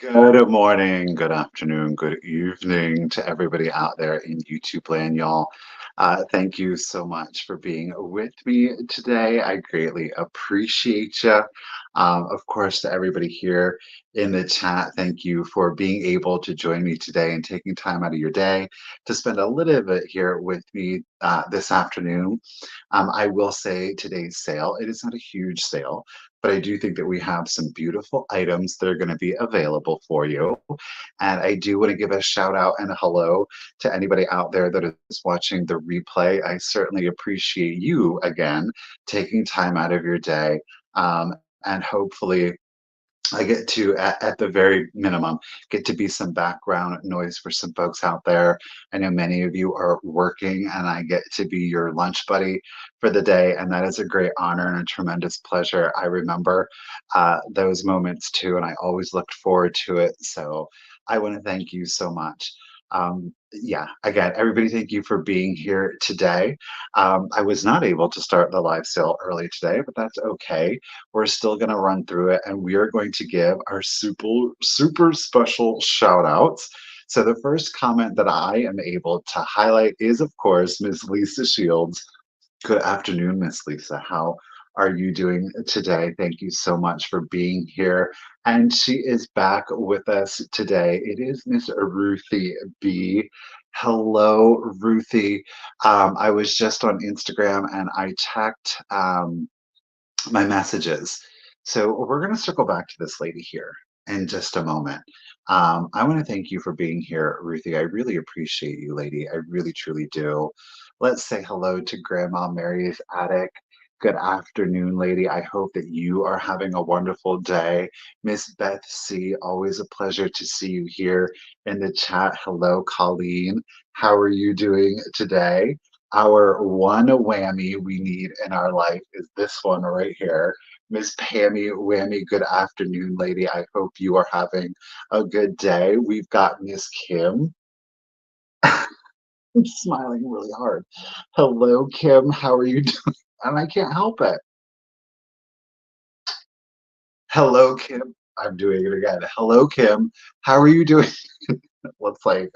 Good morning, good afternoon, good evening to everybody out there in YouTube land, y'all. Thank you so much for being with me today. I greatly appreciate you. Of course, to everybody here in the chat, thank you for being able to join me today and taking time out of your day to spend a little bit here with me this afternoon. I will say today's sale, it is not a huge sale, but I do think that we have some beautiful items that are going to be available for you. And I do want to give a shout out and a hello to anybody out there that is watching the replay. I certainly appreciate you again taking time out of your day. And hopefully I get to, at the very minimum, get to be some background noise for some folks out there. I know many of you are working, and I get to be your lunch buddy for the day, and that is a great honor and a tremendous pleasure. I remember those moments too, and I always looked forward to it. So I want to thank you so much. Yeah, again, everybody, thank you for being here today. I was not able to start the live sale early today, but that's okay. We're still going to run through it, and we are going to give our super special shout outs. So the first comment that I am able to highlight is, of course, Miss Lisa Shields. Good afternoon, Miss Lisa. How are you doing today? Thank you so much for being here. And she is back with us today. It is Miss Ruthie B. Hello, Ruthie. I was just on Instagram and I checked my messages. So we're going to circle back to this lady here in just a moment. I want to thank you for being here, Ruthie. I really appreciate you, lady. I really, truly do. Let's say hello to Grandma Mary's attic. Good afternoon, lady. I hope that you are having a wonderful day. Miss Beth C., always a pleasure to see you here in the chat. Hello, Colleen. How are you doing today? Our one whammy we need in our life is this one right here. Miss Pammy Whammy, good afternoon, lady. I hope you are having a good day. We've got Miss Kim. I'm smiling really hard. Hello, Kim. How are you doing? And I can't help it. Hello, Kim. I'm doing it again. Hello, Kim. How are you doing? Looks like,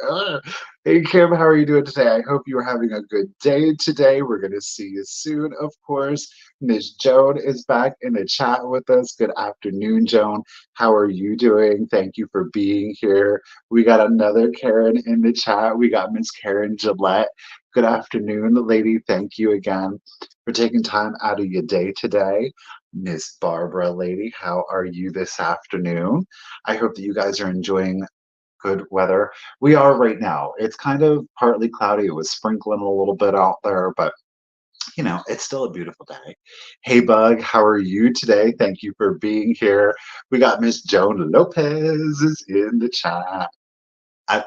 hey, Kim, how are you doing today? I hope you are having a good day today. We're going to see you soon, of course. Miss Joan is back in the chat with us. Good afternoon, Joan. How are you doing? Thank you for being here. We got another Karen in the chat. We got Miss Karen Gillette. Good afternoon, lady. Thank you again for taking time out of your day today. Miss Barbara, lady, how are you this afternoon? I hope that you guys are enjoying good weather. We are right now. It's kind of partly cloudy. It was sprinkling a little bit out there, but it's still a beautiful day. Hey, Bug, how are you today? Thank you for being here. We got Miss Joan Lopez is in the chat.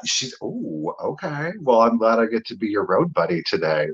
She's, oh, okay. Well, I'm glad I get to be your road buddy today.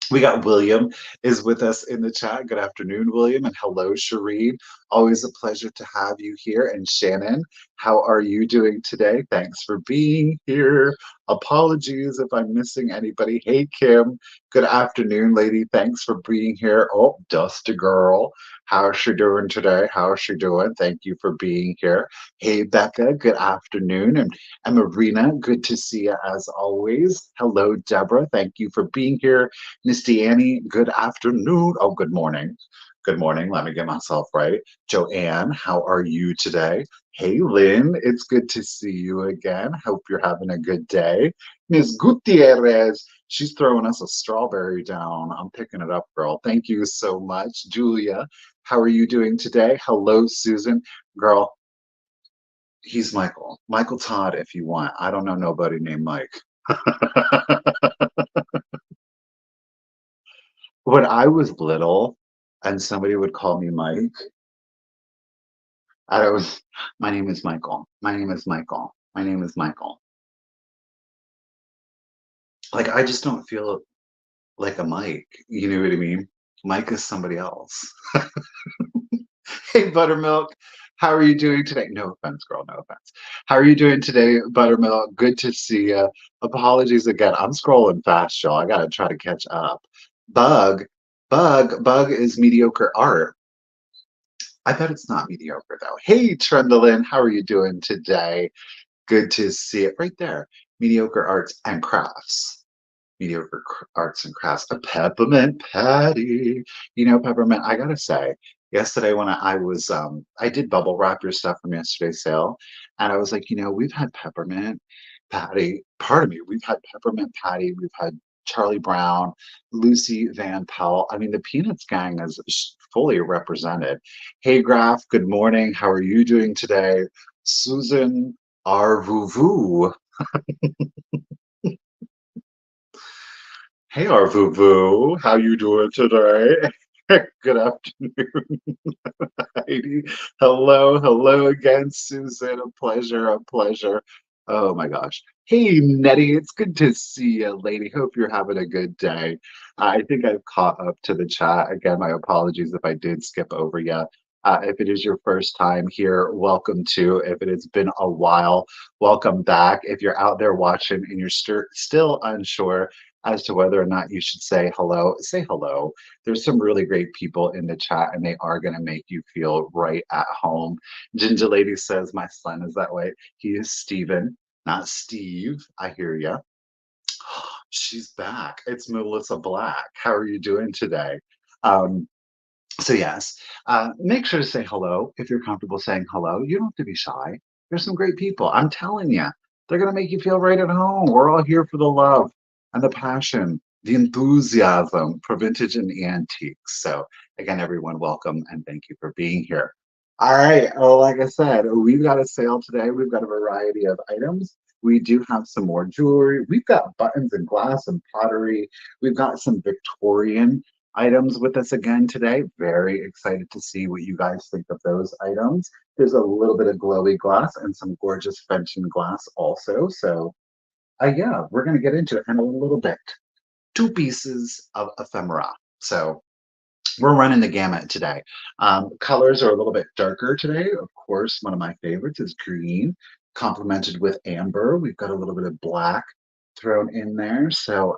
We got William is with us in the chat. Good afternoon, William, and hello, Shireen. Always a pleasure to have you here. And Shannon, how are you doing today? Thanks for being here. Apologies if I'm missing anybody. Hey, Kim. Good afternoon, lady. Thanks for being here. Oh, Dusty Girl. How's she doing today? How's she doing? Thank you for being here. Hey, Becca. Good afternoon. And Marina, good to see you as always. Hello, Deborah. Thank you for being here. Misty Annie, good afternoon. Oh, good morning. Good morning. Let me get myself right. Joanne, how are you today? Hey, Lynn, it's good to see you again. Hope you're having a good day. Miss Gutierrez, she's throwing us a strawberry down. I'm picking it up, girl. Thank you so much. Julia, how are you doing today? Hello, Susan. Girl, he's Michael. Michael Todd, if you want. I don't know nobody named Mike. When I was little and somebody would call me Mike, I was, my name is Michael. My name is Michael. My name is Michael. Like, I just don't feel like a Mike. You know what I mean? Mike is somebody else. Hey, Buttermilk. How are you doing today? No offense, girl. No offense. How are you doing today, Buttermilk? Good to see you. Apologies again. I'm scrolling fast, y'all. I got to try to catch up. Bug. Bug is mediocre art. I bet it's not mediocre though. Hey, Trendlin, how are you doing today? Good to see it right there. Mediocre arts and crafts. Mediocre arts and crafts. A peppermint patty. You know, peppermint, I gotta say, yesterday when I was I did bubble wrap your stuff from yesterday's sale, and I was like, we've had peppermint patty, pardon me, we've had peppermint patty, we've had Charlie Brown, Lucy Van Pelt. I mean, the Peanuts gang is fully represented. Hey Graf, good morning. How are you doing today? Susan Arvuvu. Hey Arvuvu, how you doing today? Good afternoon, Heidi. Hello, hello again, Susan. A pleasure, a pleasure. Oh my gosh. Hey, Nettie, it's good to see you, lady. Hope you're having a good day. I think I've caught up to the chat. Again, my apologies if I did skip over you. If it is your first time here, welcome to. If it has been a while, welcome back. If you're out there watching and you're still unsure as to whether or not you should say hello, say hello. There's some really great people in the chat and they are going to make you feel right at home. Ginger Lady says, my son is that way. He is Steven, not Steve. I hear you. She's back. It's Melissa Black. How are you doing today? Um, so yes, make sure to say hello if you're comfortable saying hello. You don't have to be shy. There's some great people. I'm telling you, they're going to make you feel right at home. We're all here for the love and the passion, the enthusiasm for vintage and antiques. So again, everyone, welcome and thank you for being here. All right. Oh, like I said, we've got a sale today. We've got a variety of items. We do have some more jewelry. We've got buttons and glass and pottery. We've got some Victorian items with us again today. Very excited to see what you guys think of those items. There's a little bit of glowy glass and some gorgeous Fenton glass also. So yeah, we're going to get into it in a little bit. Two pieces of ephemera. So we're running the gamut today. Colors are a little bit darker today. Of course, one of my favorites is green, complemented with amber. We've got a little bit of black thrown in there. So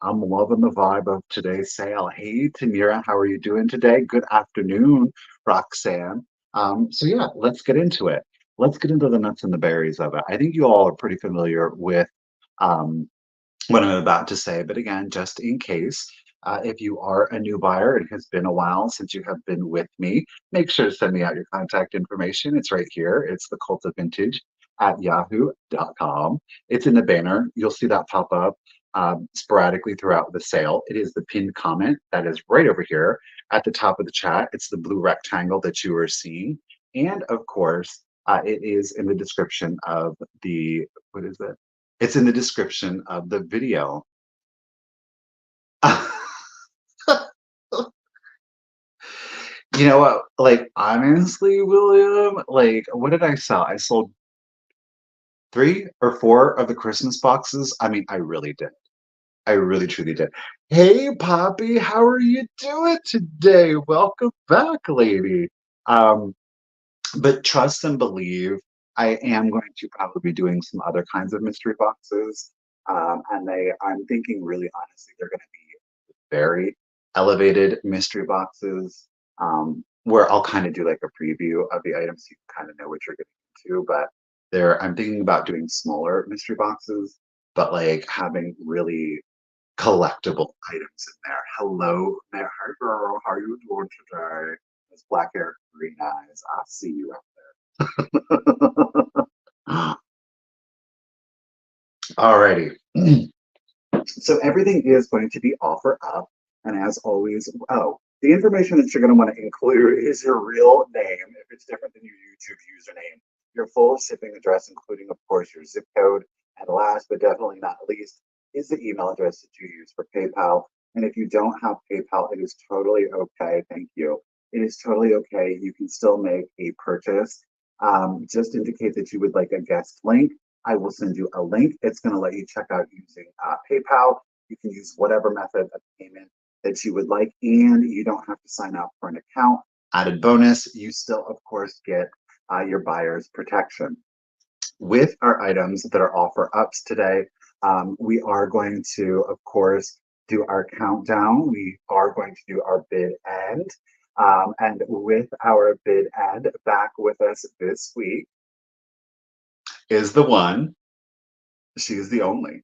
I'm loving the vibe of today's sale. Hey, Tamira, how are you doing today? Good afternoon, Roxanne. So yeah, let's get into it. Let's get into the nuts and the berries of it. I think you all are pretty familiar with um, what I'm about to say, but again, just in case, if you are a new buyer, it has been a while since you have been with me, make sure to send me out your contact information. It's right here. It's The.Cult.Of.Vintage at yahoo.com. It's in the banner. You'll see that pop up sporadically throughout the sale. It is the pinned comment that is right over here at the top of the chat. It's the blue rectangle that you are seeing. And of course, it is in the description of what is it? It's in the description of the video. You know what? Like, honestly, William, like, what did I sell? I sold 3 or 4 of the Christmas boxes. I mean, I really did. I really truly did. Hey, Poppy, how are you doing today? Welcome back, lady. Um, but trust and believe, I am going to probably be doing some other kinds of mystery boxes. And I'm thinking really honestly, they're going to be very elevated mystery boxes where I'll kind of do like a preview of the items so you can kind of know what you're getting into. But I'm thinking about doing smaller mystery boxes, but like having really collectible items in there. Hello there. Hi, girl. How are you doing today? It's black hair, green eyes. I see you out there. Alrighty. So everything is going to be offer up. And as always, the information that you're going to want to include is your real name, if it's different than your YouTube username, your full shipping address, including, of course, your zip code. And last but definitely not least, is the email address that you use for PayPal. And if you don't have PayPal, it is totally okay. Thank you. It is totally okay. You can still make a purchase. Just indicate that you would like a guest link. I will send you a link. It's going to let you check out using PayPal. You can use whatever method of payment that you would like, and you don't have to sign up for an account. Added bonus, you still, of course, get your buyer's protection. With our items that are offer ups today, we are going to, of course, do our countdown. We are going to do our bid end. And with our bid end back with us this week is the one, she is the only.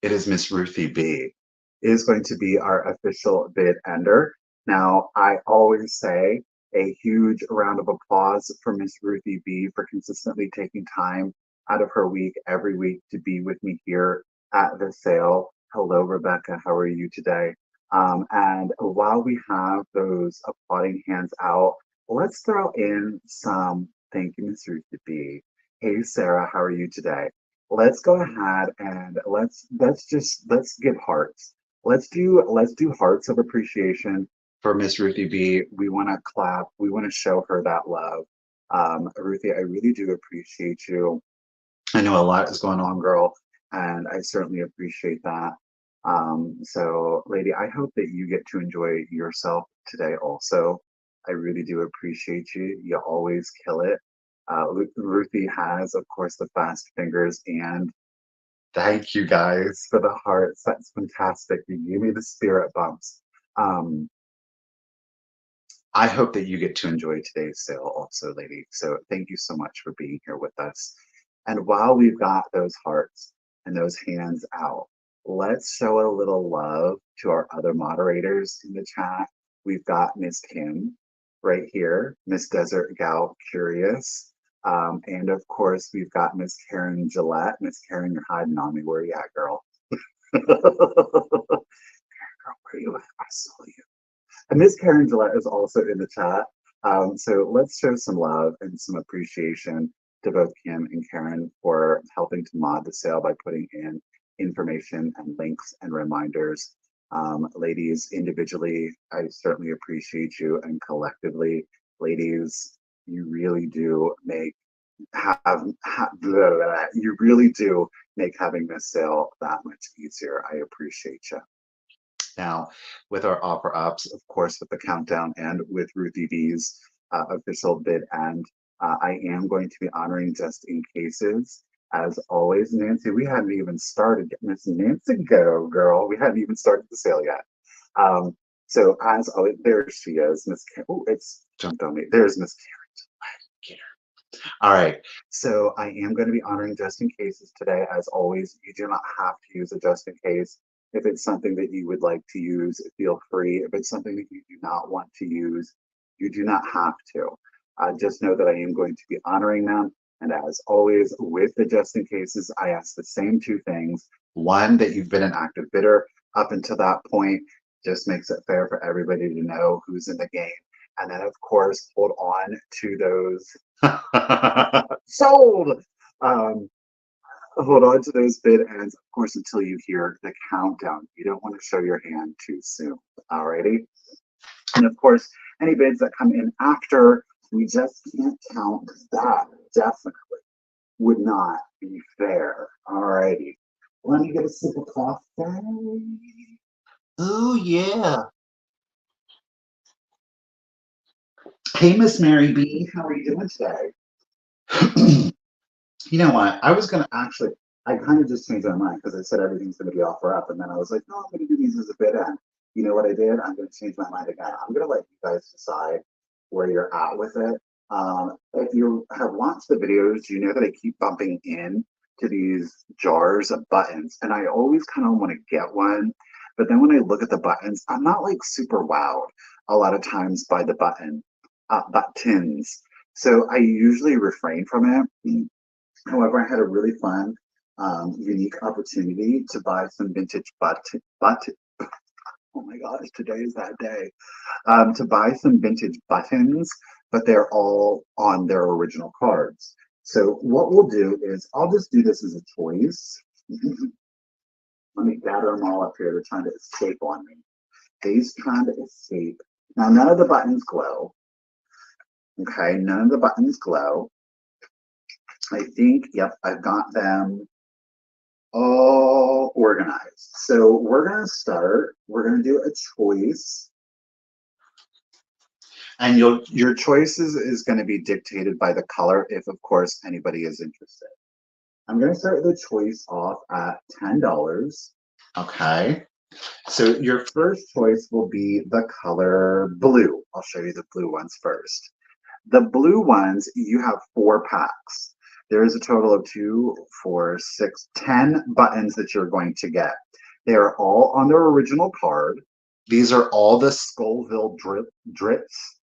It is Miss Ruthie B. Is going to be our official bid ender. Now, I always say a huge round of applause for Miss Ruthie B for consistently taking time out of her week every week to be with me here at the sale. Hello, Rebecca. How are you today? And while we have those applauding hands out, let's throw in some thank you, Miss Ruthie B. Hey, Sarah, how are you today? Let's go ahead and let's give hearts. Let's do hearts of appreciation for Miss Ruthie B. We want to clap. We want to show her that love. Ruthie, I really do appreciate you. I know a lot is going on, girl, and I certainly appreciate that. So, lady, I hope that you get to enjoy yourself today also. I really do appreciate you. You always kill it. Ruthie has, of course, the fast fingers, and thank you guys for the hearts. That's fantastic. You gave me the spirit bumps. Um, I hope that you get to enjoy today's sale also, lady. So thank you so much for being here with us. And while we've got those hearts and those hands out, let's show a little love to our other moderators in the chat. We've got Miss Kim right here, Miss Desert Gal Curious. And of course, we've got Miss Karen Gillette. Miss Karen, you're hiding on me. Where you at, girl? Girl, where you at? I saw you. And Miss Karen Gillette is also in the chat. So let's show some love and some appreciation to both Kim and Karen for helping to mod the sale by putting in information and links and reminders. Ladies, individually, I certainly appreciate you, and collectively, ladies, you really do make blah, blah, blah, you really do make having this sale that much easier. I appreciate you. Now, with our offer ups, of course, with the countdown and with Ruthie B's official bid end, I am going to be honoring just in cases. As always, Nancy, we hadn't even started yet. Miss Nancy, go girl. We hadn't even started the sale yet. So as always, there she is, Miss. Oh, it's jumped on me. There's Miss Karen. All right, so I am going to be honoring just in cases today. As always, you do not have to use a just in case. If it's something that you would like to use, feel free. If it's something that you do not want to use, you do not have to. Just know that I am going to be honoring them. And as always, with the just in cases, I ask the same two things. One, that you've been an active bidder up until that point, just makes it fair for everybody to know who's in the game. And then, of course, hold on to those sold. Hold on to those bid ends, of course, until you hear the countdown. You don't want to show your hand too soon. Alrighty. And of course, any bids that come in after, we just can't count. That definitely would not be fair. Alrighty. Let me get a sip of coffee. Oh yeah. Hey, Miss Mary B, how are you doing today? You know what? I was gonna actually, I kind of just changed my mind because I said everything's gonna be offer up, and then I was like, no, I'm gonna do these as a bid end. You know what I did? I'm gonna change my mind again. I'm gonna let you guys decide where you're at with it. If you have watched the videos, you know that I keep bumping in to these jars of buttons, and I always kind of want to get one. But then when I look at the buttons, I'm not like super wowed a lot of times by the buttons. So I usually refrain from it. However, I had a really fun, unique opportunity to buy some vintage oh my gosh, today is that day. To buy some vintage buttons, but they're all on their original cards. So what we'll do is I'll just do this as a choice. Let me gather them all up here. They're trying to escape on me. They's trying to escape. Now, none of the buttons glow. Okay, none of the buttons glow. I think, yep, I've got them all organized. So we're going to start, we're going to do a choice. And your choices is going to be dictated by the color if, of course, anybody is interested. I'm going to start the choice off at $10. Okay. So your first choice will be the color blue. I'll show you the blue ones first. The blue ones, you have 4 packs. There is a total of 2, 4, 6, 10 buttons that you're going to get. They are all on their original card. These are all the Scoville drips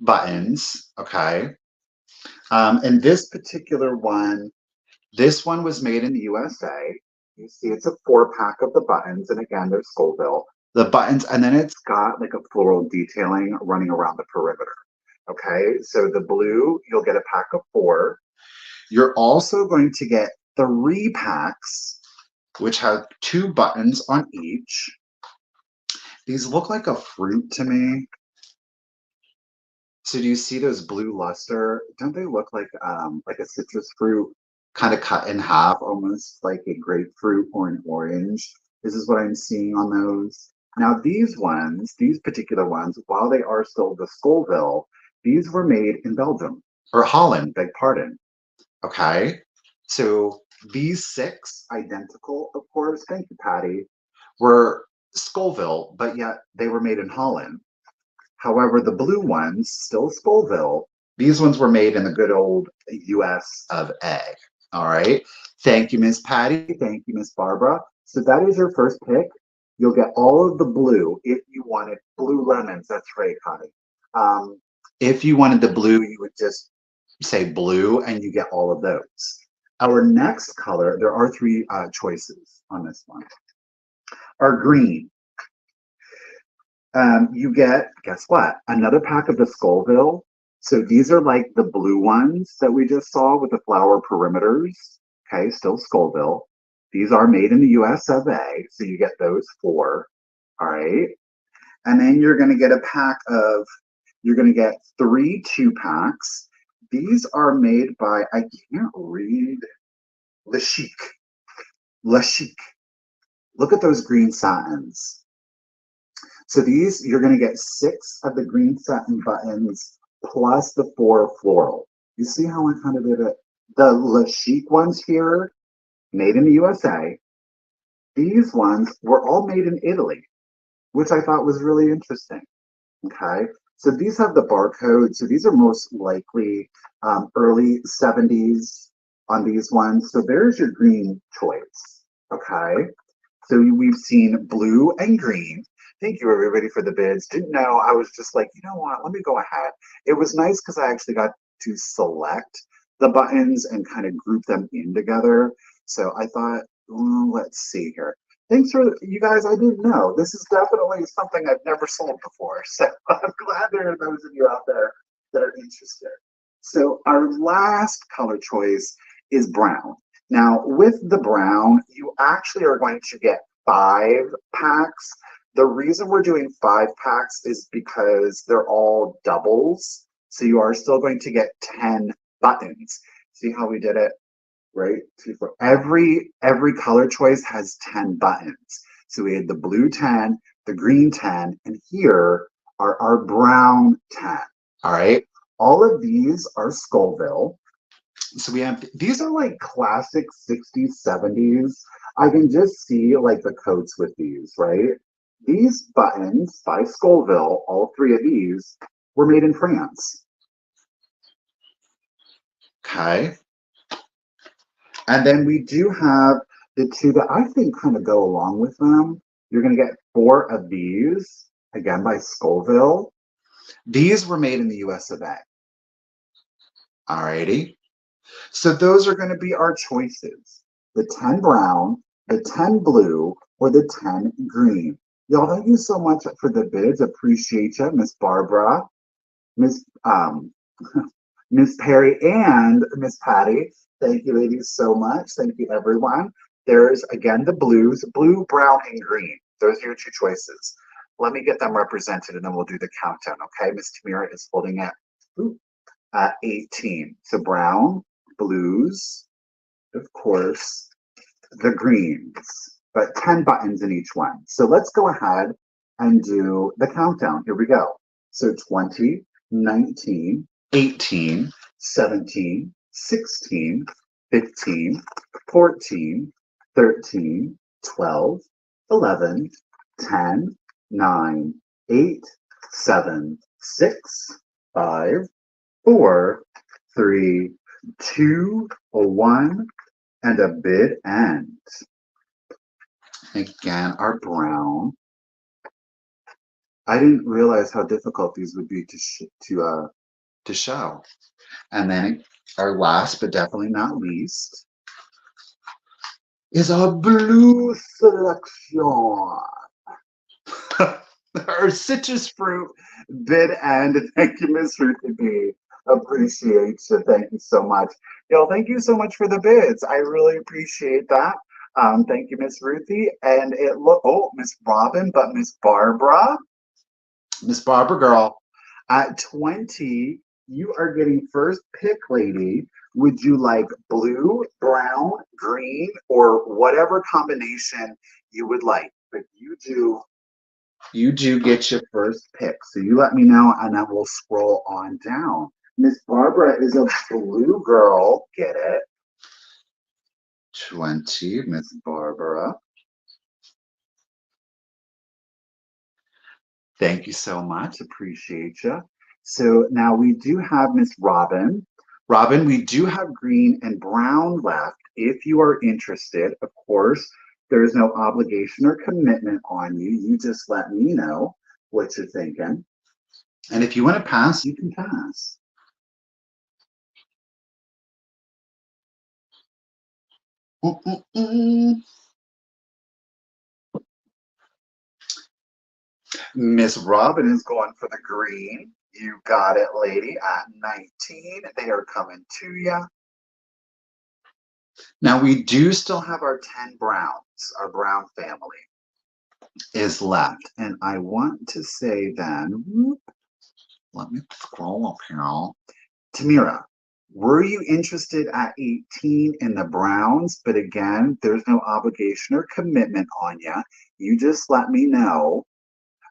buttons, okay? And this particular one, this one was made in the USA. You see it's a 4-pack of the buttons, and again, they're Scoville. The buttons, and then it's got like a floral detailing running around the perimeter. Okay, so the blue, you'll get a pack of 4. You're also going to get 3 packs, which have 2 buttons on each. These look like a fruit to me. So do you see those blue luster? Don't they look like a citrus fruit, kind of cut in half, almost like a grapefruit or an orange? This is what I'm seeing on those. Now these ones, these particular ones, while they are still the Scoville, these were made in Belgium or Holland, beg pardon. Okay, so these 6 identical, of course, thank you, Patty, were Scoville, but yet they were made in Holland. However, the blue ones, still Scoville, these ones were made in the good old US of A. All right. Thank you, Miss Patty. Thank you, Miss Barbara. So that is your first pick. You'll get all of the blue if you wanted blue lemons. That's right, Connie. If you wanted the blue, you would just say blue and you get all of those. Our next color, there are 3 choices on this one, are green. You get, guess what? Another pack of the Scoville. So these are like the blue ones that we just saw with the flower perimeters. Okay, still Scoville. These are made in the US of A, so you get those 4. All right. And then you're going to get a pack of, you're going to get 3 2-packs. These are made by, I can't read, Le Chic. Le Chic. Look at those green satins. So these, you're going to get 6 of the green satin buttons plus the 4 floral. You see how I kind of did it? The Le Chic ones here, made in the USA. These ones were all made in Italy, which I thought was really interesting. Okay, so these have the barcode. So these are most likely early 70s on these ones. So there's your green choice. Okay, so we've seen blue and green. Thank you, everybody, for the bids. Didn't know. I was just like, you know what? Let me go ahead. It was nice because I actually got to select the buttons and kind of group them in together. So I thought, well, let's see here. Thanks for you guys. I didn't know. This is definitely something I've never sold before. So I'm glad there are those of you out there that are interested. So our last color choice is brown. Now, with the brown, you actually are going to get 5 packs. The reason we're doing 5 packs is because they're all doubles. So you are still going to get 10 buttons. See how we did it? Right? For every color choice has 10 buttons. So we had the blue 10, the green 10, and here are our brown 10. All right. All of these are Scoville. So we have, these are like classic 60s, 70s. I can just see like the coats with these, right? These buttons by Scoville, all 3 of these, were made in France. Okay. And then we do have the 2 that I think kind of go along with them. You're going to get 4 of these, again by Scoville. These were made in the US of A. Alrighty. So those are going to be our choices. The 10 brown, the 10 blue, or the 10 green. Y'all, thank you so much for the bids. Appreciate you, Miss Barbara, Miss Miss Perry, and Miss Patty. Thank you, ladies, so much. Thank you, everyone. There's again the blues, blue, brown, and green. Those are your 2 choices. Let me get them represented, and then we'll do the countdown. Okay, Miss Tamira is holding at 18. So brown, blues, of course, the greens, but 10 buttons in each one. So let's go ahead and do the countdown. Here we go. So 20, 19, 18, 17, 16, 15, 14, 13, 12, 11, 10, 9, 8, 7, 6, 5, 4, 3, 2, 1, and a bid end. Again, our brown. I didn't realize how difficult these would be to show. And then our last, but definitely not least, is our blue selection. Our citrus fruit bid end. Thank you, Miss Ruthie B. Appreciate you. Thank you so much. Yo, thank you so much for the bids. I really appreciate that. Thank you, Miss Ruthie. And Miss Robin, but Miss Barbara girl, at 20, you are getting first pick, lady. Would you like blue, brown, green, or whatever combination you would like? But you do get your first pick. So you let me know, and then we'll scroll on down. Miss Barbara is a blue girl. Get it? 20, Miss Barbara. Thank you so much. Appreciate you. So now we do have Miss Robin. Robin, we do have green and brown left. If you are interested, of course, there is no obligation or commitment on you. You just let me know what you're thinking. And if you want to pass, you can pass. Miss Robin is going for the green. You got it, lady, at 19. They are coming to you. Now we do still have our 10 browns. Our brown family is left. And I want to say then, let me scroll up here. Tamira, were you interested at 18 in the browns? But again, there's no obligation or commitment on you. You just let me know.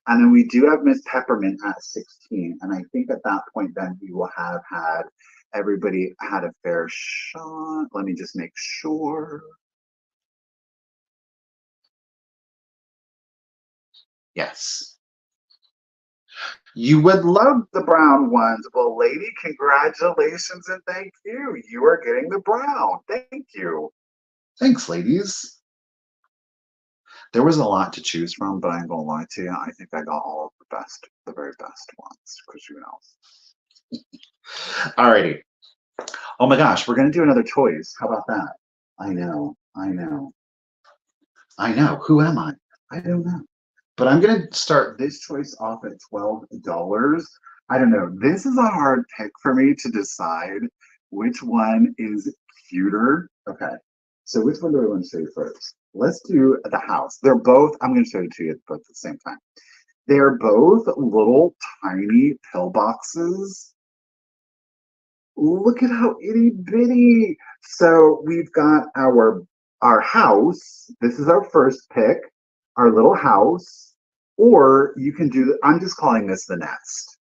And then we do have Miss Peppermint at 16. And I think at that point, then we will have had everybody had a fair shot. Let me just make sure. Yes. You would love the brown ones. Well, lady, congratulations and thank you. You are getting the brown. Thank you. Thanks, ladies. There was a lot to choose from, but I ain't gonna lie to you. I think I got all of the best, the very best ones, because you know. Alrighty. Oh my gosh, we're gonna do another choice. How about that? I know. Who am I? I don't know. But I'm gonna start this choice off at $12. I don't know. This is a hard pick for me to decide which one is cuter. Okay. So which one do I want to show you first? Let's do the house. They're both, I'm going to show it to you both at the same time. They're both little tiny pillboxes. Look at how itty bitty. So we've got our house. This is our first pick, our little house. Or you can do, I'm just calling this the nest.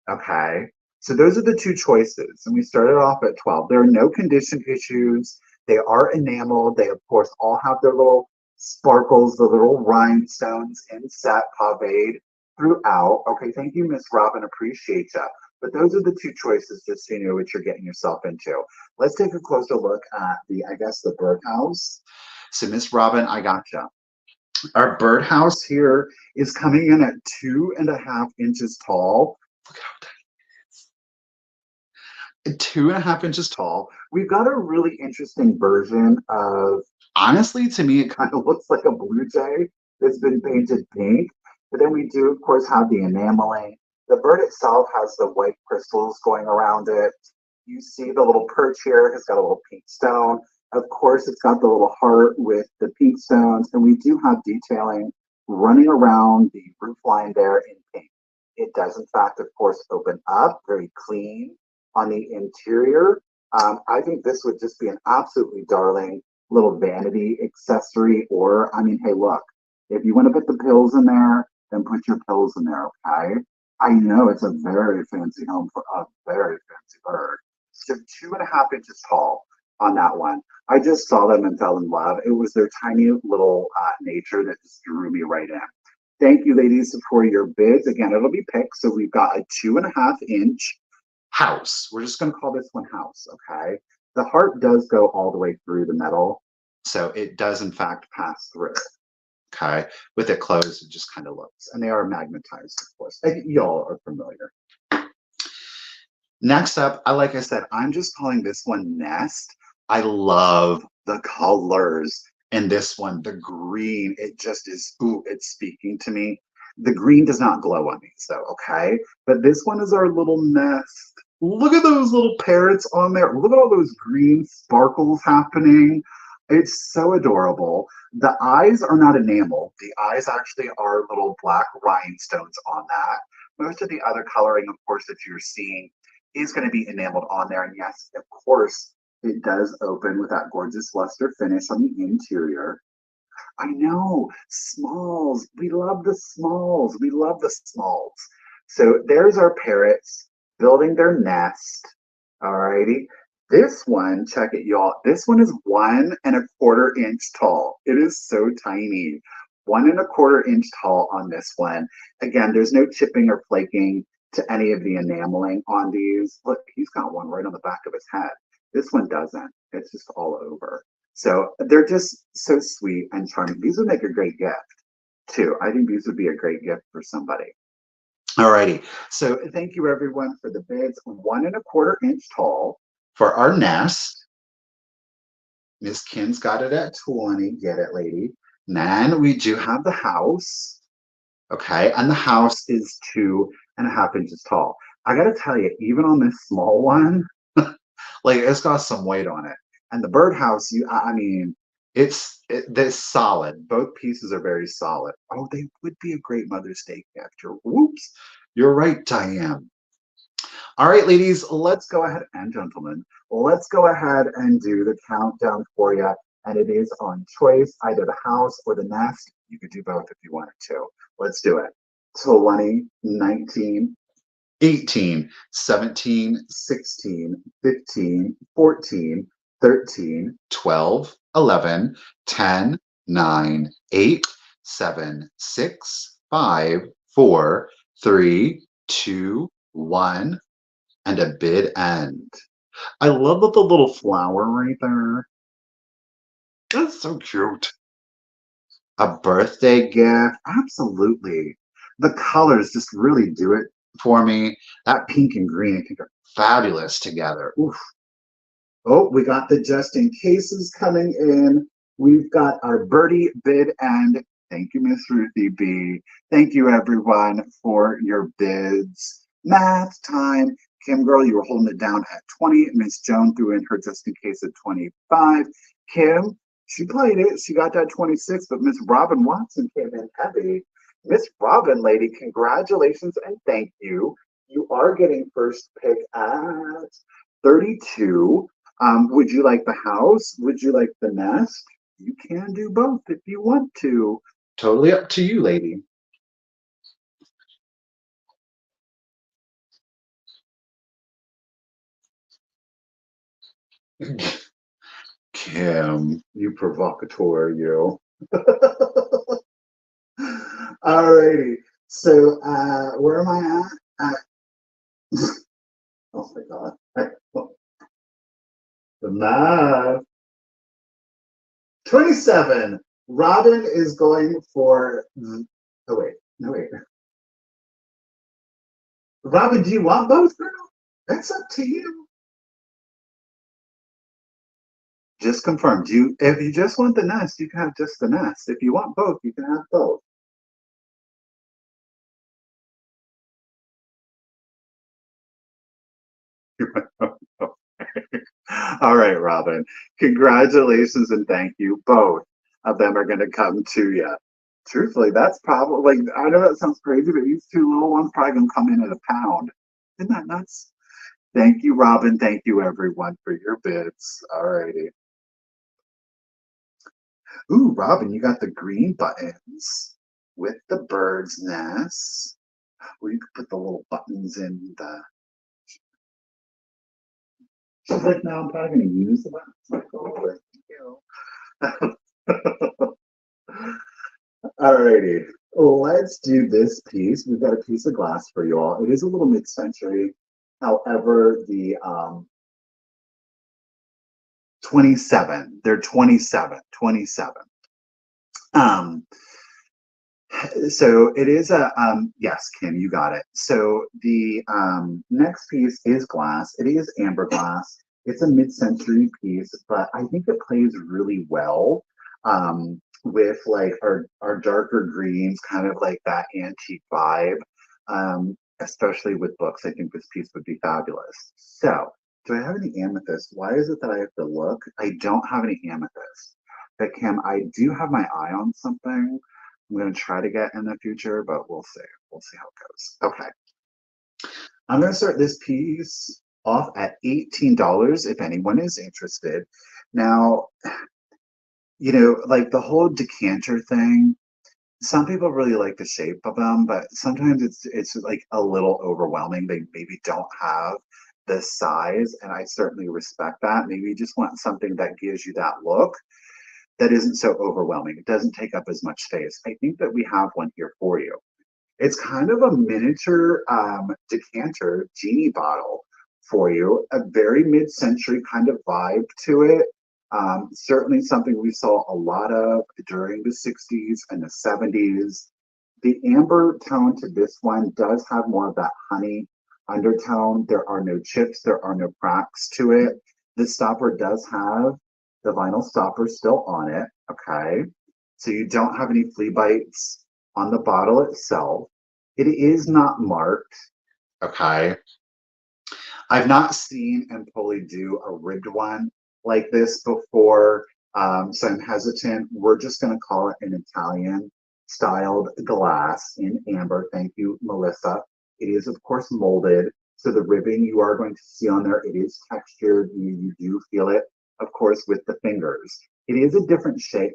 Okay. So those are the two choices. And we started off at 12. There are no condition issues. They are enameled. They, of course, all have their little sparkles, the little rhinestones inset paved throughout. Okay, thank you, Miss Robin. Appreciate you. But those are the two choices, just so you know what you're getting yourself into. Let's take a closer look at I guess, the birdhouse. So, Miss Robin, I gotcha. Our birdhouse here is coming in at 2.5 inches tall. Look how tiny it is. 2.5 inches tall. We've got a really interesting version of, honestly, to me, it kind of looks like a blue jay that's been painted pink. But then we do, of course, have the enameling. The bird itself has the white crystals going around it. You see the little perch here, it's got a little pink stone. Of course, it's got the little heart with the pink stones, and we do have detailing running around the roof line there in pink. It does, in fact, of course, open up very clean on the interior. I think this would just be an absolutely darling little vanity accessory, or, I mean, hey, look, if you want to put the pills in there, then put your pills in there, okay? I know it's a very fancy home for a very fancy bird. So 2.5 inches tall. on that one. I just saw them and fell in love. It was their tiny little nature that just drew me right in. Thank you, ladies, for your bids. Again, it'll be picked. So we've got a 2.5 inch house. We're just going to call this one house, okay? The heart does go all the way through the metal. So it does, in fact, pass through. Okay, with it closed, it just kind of looks. And they are magnetized, of course. Y'all are familiar. Next up, like I said, I'm just calling this one Nest. I love the colors in this one. The green, it just is, ooh, it's speaking to me. The green does not glow on these though, okay? But this one is our little nest. Look at those little parrots on there. Look at all those green sparkles happening. It's so adorable. The eyes are not enamel. The eyes actually are little black rhinestones on that. Most of the other coloring, of course, that you're seeing is going to be enameled on there. And yes, of course, it does open with that gorgeous luster finish on the interior. I know, smalls. We love the smalls. We love the smalls. So there's our parrots building their nest. Alrighty. This one, check it, y'all. This one is 1.25 inch tall. It is so tiny. 1.25 inch tall on this one. Again, there's no chipping or flaking to any of the enameling on these. Look, he's got one right on the back of his head. This one doesn't. It's just all over. So they're just so sweet and charming. These would make a great gift too. I think these would be a great gift for somebody. Alrighty. So thank you everyone for the bids. 1.25 inch tall for our nest. Miss Kim's got it at 20. Get it, lady. Then we do have the house. Okay, and the house is 2.5 inches tall. I gotta tell you, even on this small one, like it's got some weight on it. And the birdhouse, I mean, it's solid. Both pieces are very solid. Oh, they would be a great Mother's Day gift. Whoops, you're right, Diane. All right, ladies, let's go ahead, and gentlemen, let's go ahead and do the countdown for you. And it is on choice, either the house or the nest. You could do both if you wanted to. Let's do it. 20, 19, 18, 17, 16, 15, 14, 13, 12, 11, 10, 9, 8, 7, 6, 5, 4, 3, 2, 1, and a bid end. I love the little flower right there. That's so cute. A birthday gift? Absolutely. The colors just really do it for me. That pink and green, I think, are fabulous together. Oof. Oh, we got the just in cases coming in. We've got our birdie bid end. Thank you, Miss Ruthie B. Thank you, everyone, for your bids. Math time. Kim Girl, you were holding it down at 20. Miss Joan threw in her just in case at 25. Kim, she played it. She got that 26, but Miss Robin Watson came in heavy. Miss Robin, lady, congratulations and thank you. You are getting first pick at 32. Would you like the house? Would you like the nest? You can do both if you want to. Totally up to you, lady. Kim, you provocateur, you. Alrighty. So where am I at? Oh my god. The math. 27. Robin is going for oh wait, no wait. Robin, do you want both, girl? That's up to you. Just confirm. If you just want the nest, you can have just the nest. If you want both, you can have both. All right, Robin. Congratulations and thank you. Both of them are going to come to you. Truthfully, that's probably, like, I know that sounds crazy, but these two little ones probably going to come in at £1. Isn't that nuts? Thank you, Robin. Thank you, everyone, for your bids. All righty. Ooh, Robin, you got the green buttons with the bird's nest. Or you could put the little buttons in the She's like, no, I'm probably going to use the box. Like, oh, thank you. Alrighty, let's do this piece. We've got a piece of glass for you all. It is a little mid-century. However, the 27, they're 27. Um, so it is a, yes, Kim, you got it. So the next piece is glass. It is amber glass. It's a mid-century piece, but I think it plays really well with like our darker greens, kind of like that antique vibe, especially with books. I think this piece would be fabulous. So do I have any amethyst? Why is it that I have to look? I don't have any amethyst. But Kim, I do have my eye on something. I'm going to try to get in the future, but we'll see. We'll see how it goes. Okay. I'm going to start this piece off at $18 if anyone is interested. Now, you know, like the whole decanter thing, some people really like the shape of them, but sometimes it's like a little overwhelming. They maybe don't have the size, and I certainly respect that. Maybe you just want something that gives you that look that isn't so overwhelming. It doesn't take up as much space. I think that we have one here for you. It's kind of a miniature decanter genie bottle for you, a very mid-century kind of vibe to it. Certainly something we saw a lot of during the 60s and the 70s. The amber tone to this one does have more of that honey undertone. There are no chips, there are no cracks to it. This stopper does have the vinyl stopper still on it, okay? So you don't have any flea bites on the bottle itself. It is not marked, okay? I've not seen Empoli do a ribbed one like this before, so I'm hesitant. We're just going to call it an Italian styled glass in amber. Thank you, Melissa. It is, of course, molded. So the ribbing you are going to see on there, it is textured. You do feel it, of course, with the fingers. It is a different shape,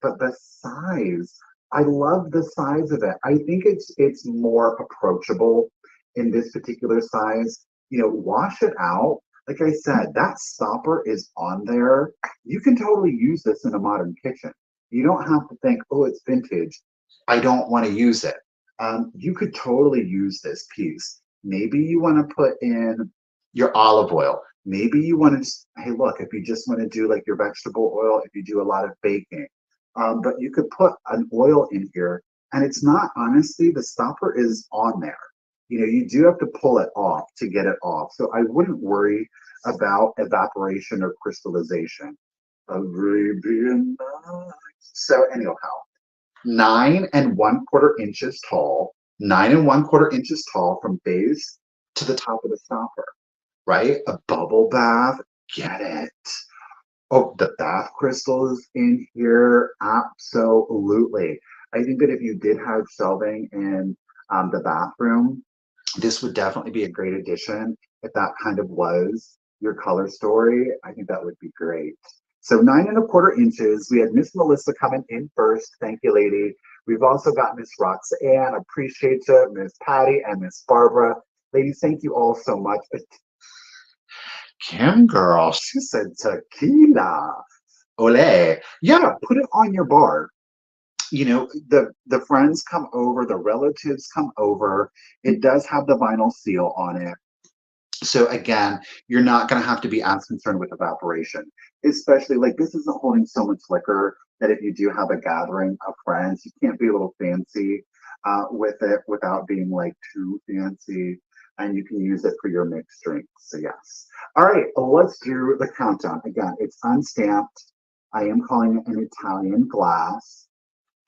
but the size, I love the size of it. I think it's more approachable in this particular size. You know, wash it out. Like I said, that stopper is on there. You can totally use this in a modern kitchen. You don't have to think, oh, it's vintage, I don't want to use it. You could totally use this piece. Maybe you want to put in your olive oil. Maybe you want to just, hey, look, if you just want to do like your vegetable oil, if you do a lot of baking, but you could put an oil in here, and it's not, honestly, the stopper is on there. You know, you do have to pull it off to get it off. So I wouldn't worry about evaporation or crystallization. Arabian Nights. So anyhow, 9 1/4 inches tall, 9 1/4 inches tall from base to the top of the stopper, right? A bubble bath, get it. Oh, the bath crystals in here, absolutely. I think that if you did have shelving in the bathroom, this would definitely be a great addition. If that kind of was your color story, I think that would be great. So 9 1/4 inches. We had Miss Melissa coming in first. Thank you, lady. We've also got Miss Roxanne, appreciate you, Miss Patty, and Miss Barbara. Ladies, thank you all so much. Kim girl, she said tequila. Ole. Yeah, put it on your bar. You know, the friends come over, the relatives come over. It does have the vinyl seal on it. So again, you're not going to have to be as concerned with evaporation, especially like this isn't holding so much liquor that if you do have a gathering of friends, you can't be a little fancy with it without being like too fancy, and you can use it for your mixed drinks. So yes. All right, let's do the countdown. Again, it's unstamped. I am calling it an Italian glass,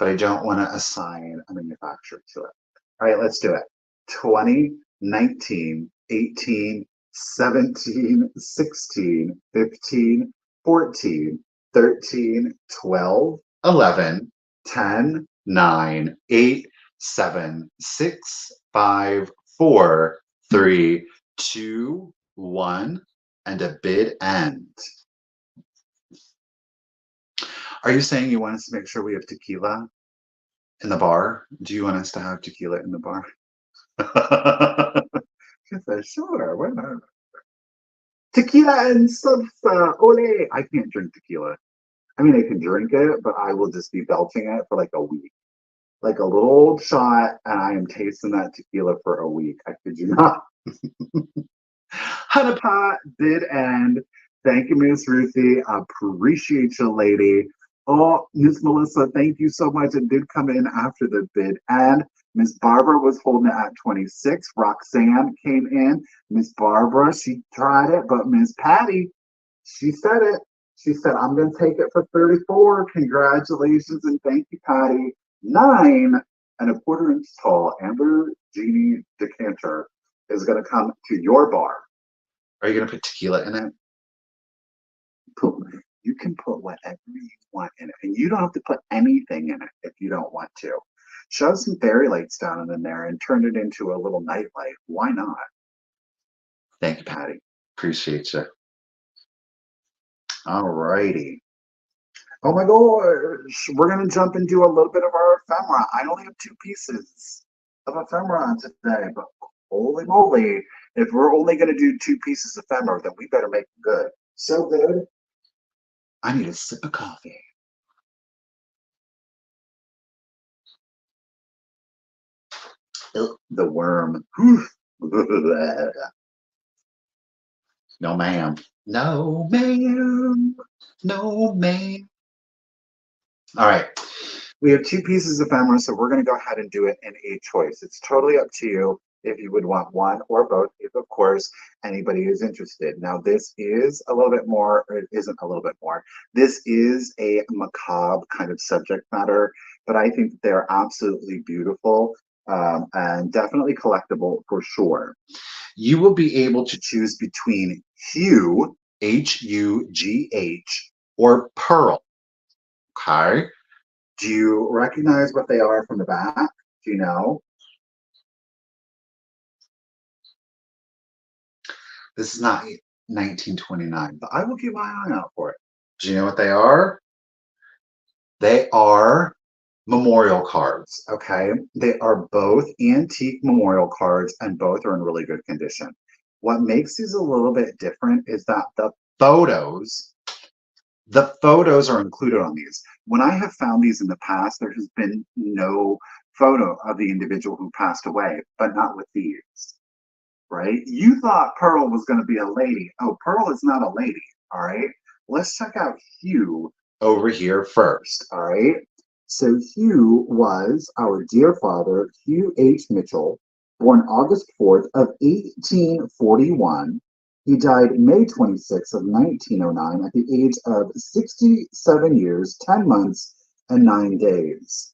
but I don't want to assign a manufacturer to it. All right, let's do it. 20, 19, 18, 17, 16, 15, 14, 13, 12, 11, 10, 9, 8, 7, 6, 5, 4, 3, 2, 1, and a bid end. Are you saying you want us to make sure we have tequila in the bar? Do you want us to have tequila in the bar? She said, sure, why not? Tequila and salsa. Ole. I can't drink tequila. I mean, I can drink it, but I will just be belching it for like a week. Like a little old shot, and I am tasting that tequila for a week. I kid you not. Honeypot did end. Thank you, Miss Ruthie. I appreciate you, lady. Oh, Miss Melissa, thank you so much. It did come in after the bid. And Miss Barbara was holding it at 26. Roxanne came in. Miss Barbara, she tried it, but Miss Patty, she said it. She said, I'm going to take it for 34. Congratulations and thank you, Patty. 9 1/4 inch tall Amber Genie decanter is going to come to your bar. Are you going to put tequila in it? Put, you can put whatever you want in it. And you don't have to put anything in it if you don't want to. Shove some fairy lights down in there and turn it into a little nightlight. Why not? Thank you, Patty. Appreciate you. All righty. Oh my gosh, we're going to jump and do a little bit of our ephemera. I only have 2 pieces of ephemera today, but holy moly, if we're only going to do 2 pieces of ephemera, then we better make it good. So good. I need a sip of coffee. The worm. No, ma'am. No, ma'am. No, ma'am. All right. We have 2 pieces of ephemera, so we're going to go ahead and do it in a choice. It's totally up to you if you would want one or both, if, of course, anybody is interested. Now, this is a little bit more, or it isn't a little bit more. This is a macabre kind of subject matter, but I think they're absolutely beautiful and definitely collectible for sure. You will be able to choose between hue, Hugh, or pearl. Okay. Do you recognize what they are from the back? Do you know? This is not 1929, but I will keep my eye out for it. Do you know what they are? They are memorial cards, okay? They are both antique memorial cards and both are in really good condition. What makes these a little bit different is that photos the photos are included on these. When I have found these in the past, there has been no photo of the individual who passed away, but not with these, right? You thought Pearl was going to be a lady. Oh, Pearl is not a lady, all right? Let's check out Hugh over here first, all right? So Hugh was our dear father, Hugh H. Mitchell, born August 4th of 1841. He died May 26th of 1909 at the age of 67 years, 10 months, and 9 days.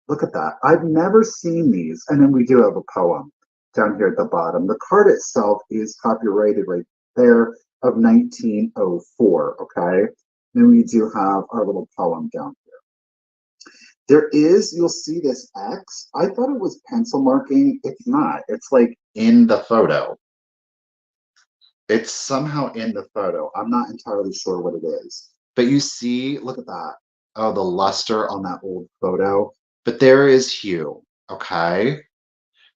Look at that. I've never seen these. And then we do have a poem down here at the bottom. The card itself is copyrighted right there of 1904, okay? Then we do have our little poem down here. There is, you'll see this X. I thought it was pencil marking. It's not. It's like in the photo. It's somehow in the photo. I'm not entirely sure what it is. But you see, look at that. Oh, the luster on that old photo. But there is Hugh, okay?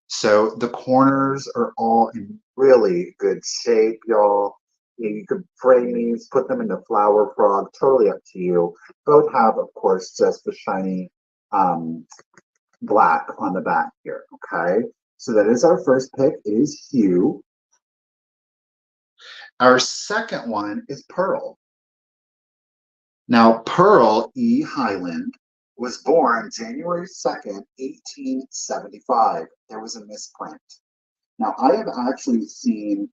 So the corners are all in really good shape, y'all. You could frame these, put them in the flower frog, totally up to you. Both have, of course, just the shiny black on the back here, okay? So that is our first pick, it is Hugh. Our second one is Pearl. Now, Pearl E. Highland was born January 2nd, 1875. There was a misprint. Now, I have actually seen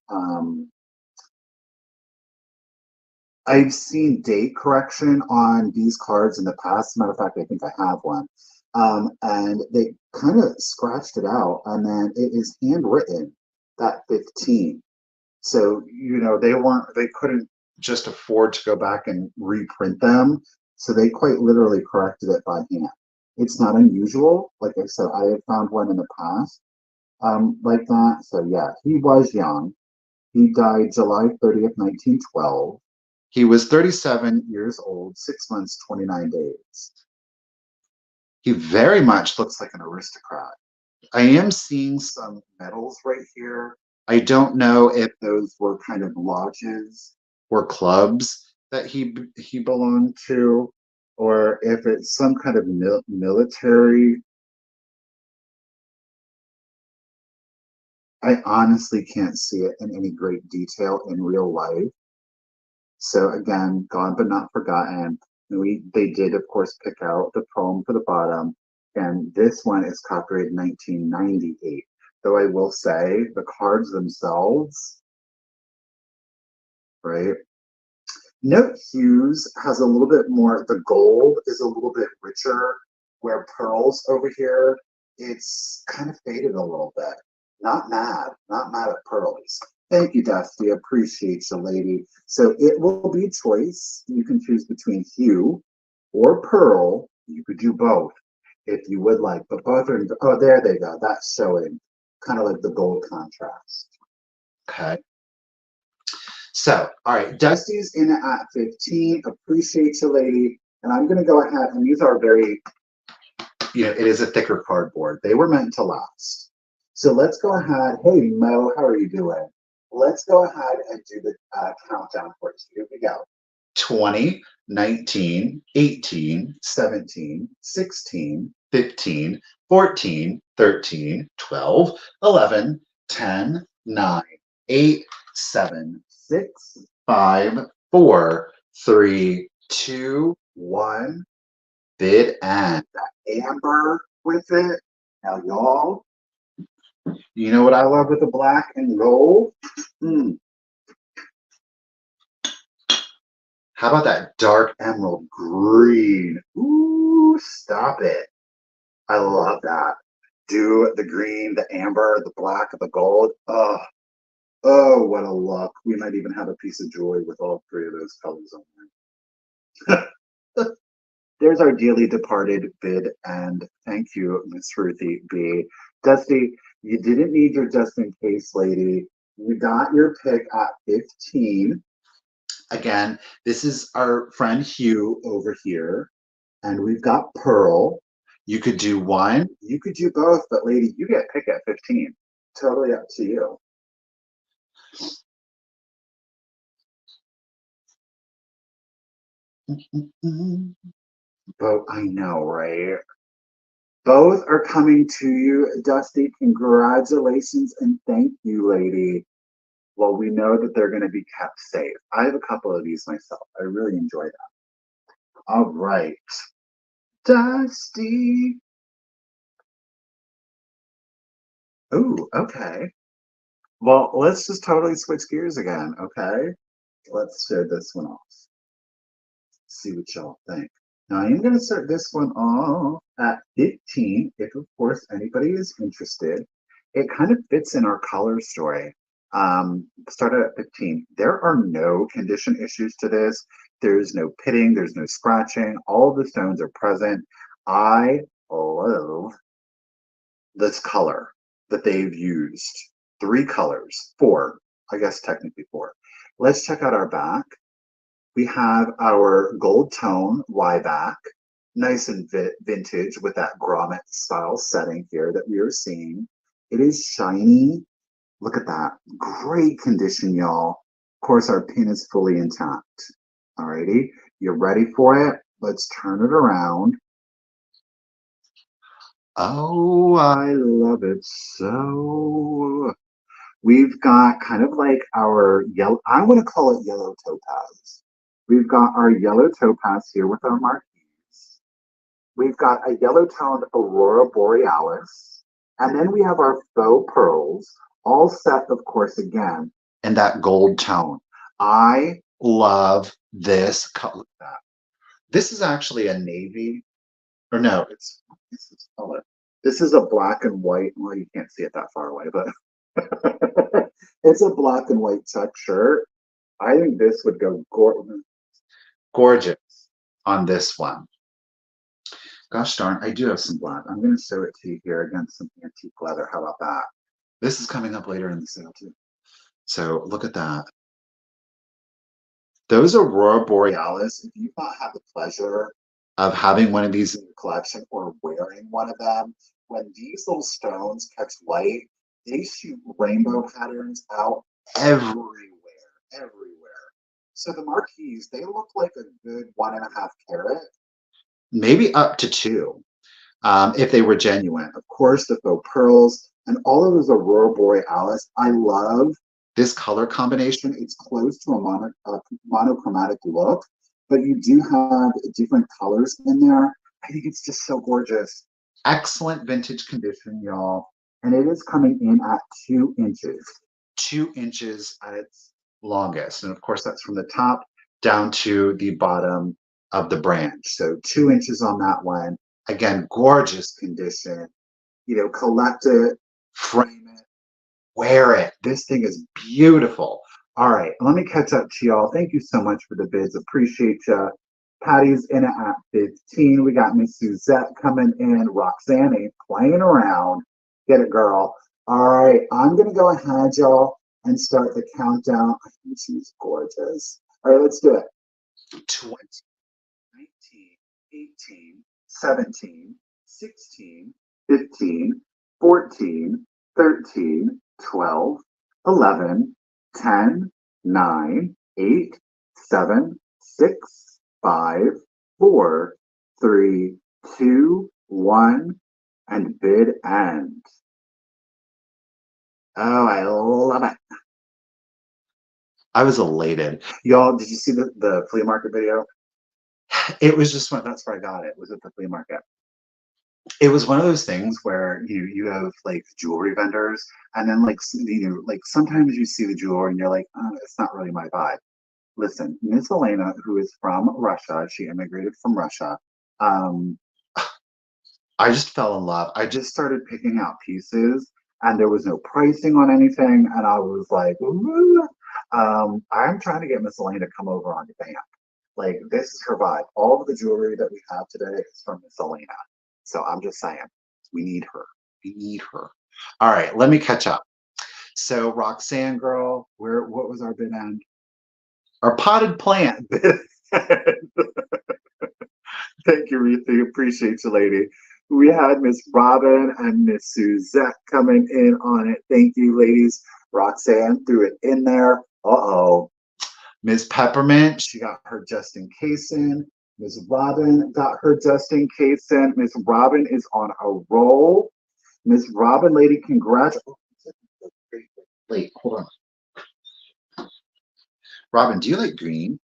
I've seen date correction on these cards in the past. As a matter of fact, I think I have one. And they kind of scratched it out, and then it is handwritten that 15. So, they couldn't just afford to go back and reprint them. So they quite literally corrected it by hand. It's not unusual. Like I said, I have found one in the past like that. So yeah, he was young. He died July 30th, 1912. He was 37 years old, 6 months, 29 days. He very much looks like an aristocrat. I am seeing some medals right here. I don't know if those were kind of lodges or clubs that he belonged to, or if it's some kind of military. I honestly can't see it in any great detail in real life. So again, gone but not forgotten. They did of course pick out the poem for the bottom, and this one is copyrighted 1998. Though I will say the cards themselves, right? Note Hues has a little bit more, the gold is a little bit richer, where pearls over here, it's kind of faded a little bit. Not mad at pearls. Thank you, Dusty. Appreciate you, lady. So it will be choice. You can choose between hue or pearl. You could do both if you would like, but both are, oh, there they go. That's showing kind of like the gold contrast. Okay. So, all right, Dusty's in at 15. Appreciate you, lady. And I'm going to go ahead, and these are very, it is a thicker cardboard. They were meant to last. So let's go ahead. Hey, Mo, how are you doing? Let's go ahead and do the countdown for us. Here we go. 20, 19, 18, 17, 16, 15, 14, 13, 12, 11, 10, 9, 8, 7, 6, 5, 4, 3, 2, 1. Bid and that amber with it. Now, y'all, you know what I love with the black and gold? How about that dark emerald green? Ooh, stop it. I love that. Do the green, the amber, the black, the gold. Oh, what a look. We might even have a piece of jewelry with all three of those colors on there. There's our dearly departed bid, and thank you, Miss Ruthie B. Dusty, you didn't need your just in case, lady. You got your pick at 15. Again, this is our friend Hugh over here, and we've got Pearl. You could do one, you could do both, but lady, you get pick at 15. Totally up to you. Both, I know, right? Both are coming to you, Dusty. Congratulations and thank you, lady. Well, we know that they're going to be kept safe. I have a couple of these myself. I really enjoy that. All right. Dusty. Ooh, okay. Well, let's just totally switch gears again, okay? Let's show this one off. See what y'all think. Now, I am going to start this one off at 15, if of course anybody is interested. It kind of fits in our color story. Started at 15. There are no condition issues to this. There's no pitting, there's no scratching. All of the stones are present. I love this color that they've used. 3 colors, 4, I guess technically 4. Let's check out our back. We have our gold tone Y back, nice and vintage with that grommet style setting here that we are seeing. It is shiny. Look at that. Great condition, y'all. Of course, our pin is fully intact. Alrighty, you're ready for it? Let's turn it around. Oh, I love it so. We've got kind of like our yellow, I want to call it yellow topaz. We've got our yellow topaz here with our marquise. We've got a yellow toned aurora borealis. And then we have our faux pearls, all set, of course, again, in that gold tone. I love this color. This is actually a navy, or no, this is color. This is a black and white. Well, you can't see it that far away, but it's a black and white check shirt. I think this would go gorgeous on this one. Gosh darn, I do have some black. I'm going to show it to you here against some antique leather. How about that? This is coming up later in the sale too. So look at that. Those aurora borealis, if you've not had the pleasure of having one of these in your collection or wearing one of them, when these little stones catch light, They shoot rainbow patterns out everywhere, everywhere. So the marquees, they look like a good 1.5 carat, maybe up to 2, if they were genuine. Of course, the faux pearls and all of those aurora borealis. I love this color combination. It's close to a monochromatic look, but you do have different colors in there. I think it's just so gorgeous. Excellent vintage condition, y'all. And it is coming in at 2 inches. 2 inches at its longest. And of course, that's from the top down to the bottom of the branch. So 2 inches on that one. Again, gorgeous condition. You know, collect it, frame it, wear it. This thing is beautiful. All right, let me catch up to y'all. Thank you so much for the bids. Appreciate you. Patty's in it at 15. We got Miss Suzette coming in. Roxanne ain't playing around. Get it, girl. All right, I'm going to go ahead, y'all, and start the countdown. I think she's gorgeous. All right, let's do it. 20, 19, 18, 17, 16, 15, 14, 13, 12, 11, 10, 9, 8, 7, 6, 5, 4, 3, 2, 1, and bid end. Oh, I love it. I was elated. Y'all, did you see the flea market video? It was just one, that's where I got it, was at the flea market. It was one of those things where you have like jewelry vendors, and then like like sometimes you see the jewelry and you're like, oh, it's not really my vibe. Listen, Miss Elena, who is from Russia, she immigrated from Russia. Um, I just fell in love. I just started picking out pieces, and there was no pricing on anything, and I was like, ooh. I'm trying to get Miss Elena to come over on the band. Like, this is her vibe. All of the jewelry that we have today is from Miss Elena. So I'm just saying, we need her. We need her. All right, let me catch up. So Roxanne girl, what was our bid end? Our potted plant. Thank you, Ruthie. Appreciate you, lady. We had Miss Robin and Miss Suzette coming in on it. Thank you, ladies. Roxanne threw it in there. Uh-oh. Miss Peppermint, she got her just in case in. Miss Robin got her just in case in. Miss Robin is on a roll. Miss Robin, lady, congratulations. Wait, hold on. Robin, do you like green?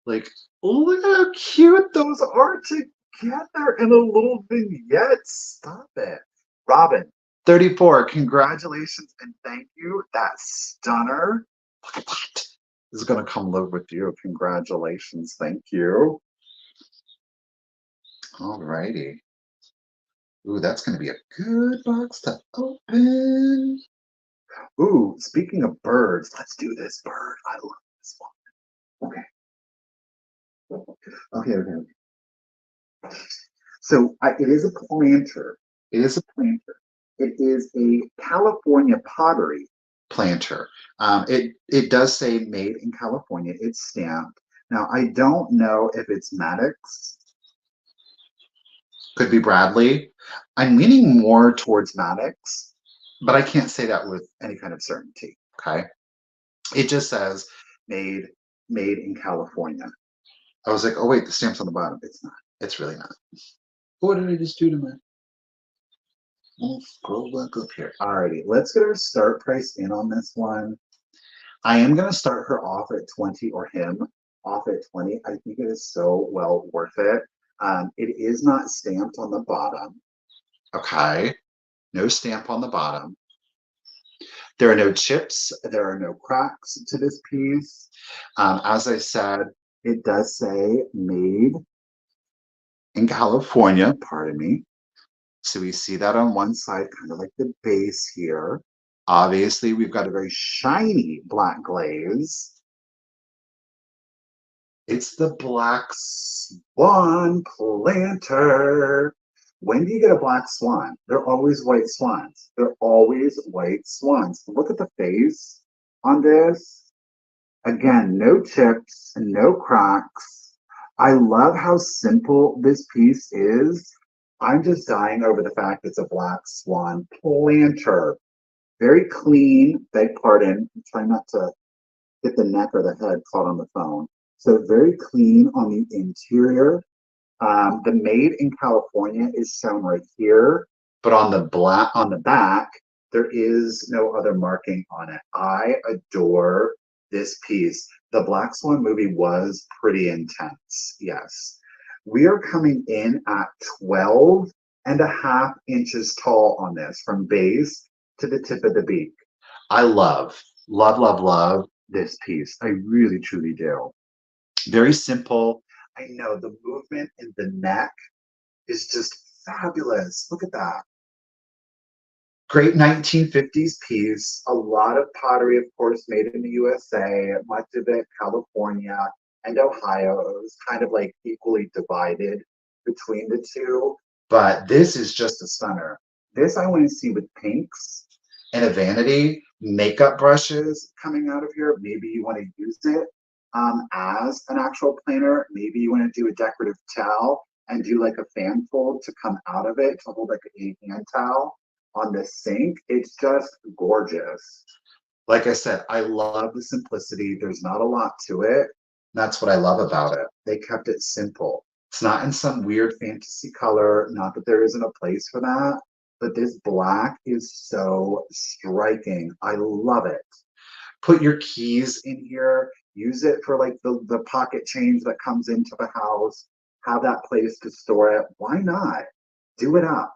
Like, look at how cute those are together in a little vignette. Stop it. Robin, 34, congratulations and thank you. That's stunner. Look at that. This is going to come live with you. Congratulations. Thank you. All righty. Ooh, that's going to be a good box to open. Ooh, speaking of birds, let's do this bird. I love this one. Okay. So it is a planter. It is a planter. It is a California pottery planter. It does say made in California. It's stamped. Now I don't know if it's Maddox. Could be Bradley. I'm leaning more towards Maddox, but I can't say that with any kind of certainty. Okay. It just says made in California. I was like, oh wait, the stamp's on the bottom. It's not. It's really not. What did I just do to my? We'll scroll back up here. Alrighty, let's get our start price in on this one. I am going to start her off at 20 or him off at 20. I think it is so well worth it. It is not stamped on the bottom. Okay. No stamp on the bottom. There are no chips. There are no cracks to this piece. As I said, it does say made in California, pardon me. So we see that on one side, kind of like the base here. Obviously, we've got a very shiny black glaze. It's the black swan planter. When do you get a black swan? They're always white swans. They're always white swans. Look at the face on this. Again, no chips and no cracks. I love how simple this piece is. I'm just dying over the fact it's a black swan planter. Very clean, beg pardon. I'm trying not to get the neck or the head caught on the phone. So very clean on the interior. The made in California is shown right here, but on the back, there is no other marking on it. I adore this piece. The Black Swan movie was pretty intense. Yes. We are coming in at 12.5 inches tall on this from base to the tip of the beak. I love this piece. I really, truly do. Very simple. I know the movement in the neck is just fabulous. Look at that. Great 1950s piece. A lot of pottery, of course, made in the USA, much of it California and Ohio. It was kind of like equally divided between the two. But this is just a stunner. This I want to see with pinks and a vanity, makeup brushes coming out of here. Maybe you want to use it as an actual planner. Maybe you want to do a decorative towel and do like a fan fold to come out of it to hold like a hand towel on the sink. It's just gorgeous. Like I said, I love the simplicity. There's not a lot to it. That's what I love about it. They kept it simple. It's not in some weird fantasy color. Not that there isn't a place for that, but this black is so striking. I love it. Put your keys in here. Use it for like the pocket change that comes into the house. Have that place to store it. Why not? Do it up.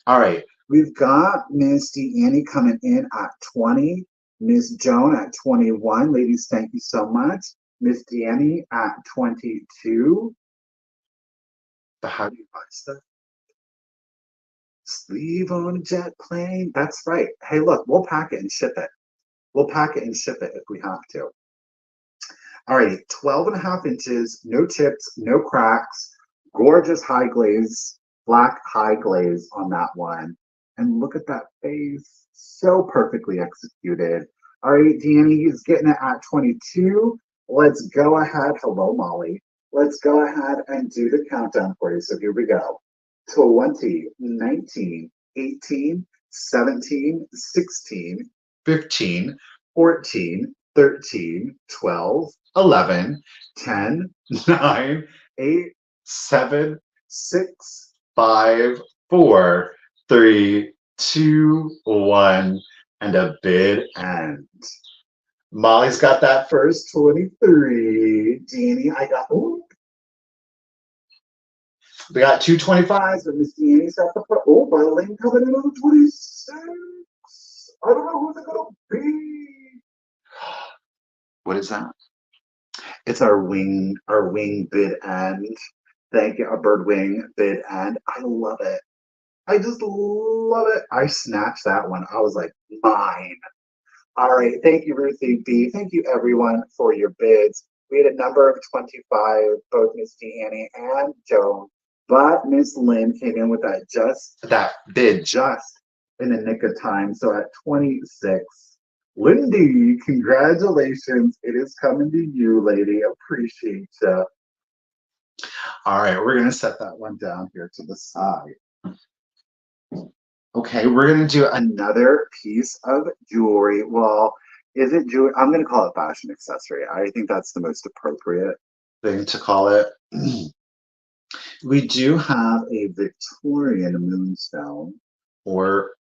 All right. We've got Miss Deannie coming in at 20. Miss Joan at 21. Ladies, thank you so much. Miss Deannie at 22. But how do you buy stuff? Sleeve on a jet plane. That's right. Hey, look, we'll pack it and ship it. We'll pack it and ship it if we have to. All right, 12.5 inches, no chips, no cracks, gorgeous high glaze, black high glaze on that one. And look at that face, so perfectly executed. All right, Danny is getting it at 22. Let's go ahead. Hello, Molly. Let's go ahead and do the countdown for you. So here we go. 20, 19, 18, 17, 16, 15, 14, 13, 12, 11, 10, 9, 8, 7, 6, 5, 4, 3, 2, 1, and a bid end. Molly's got that first 23. Jeannie, I got, ooh. We got 225s, but Miss Deannie's got the Berlin coming in on 26. I don't know who's it gonna be. What is that? It's our wing bid end. Thank you, a bird wing bid end. I love it. I just love it. I snatched that one. I was like, mine. All right. Thank you, Ruthie B. Thank you, everyone, for your bids. We had a number of 25, both Miss Deannie and Joan. But Miss Lynn came in with that bid just in the nick of time. So at 26, Lindy, congratulations. It is coming to you, lady. Appreciate you. All right, we're going to set that one down here to the side. Okay, we're going to do another piece of jewelry. Well, is it jewelry? I'm going to call it fashion accessory. I think that's the most appropriate thing to call it. We do have a Victorian moonstone, or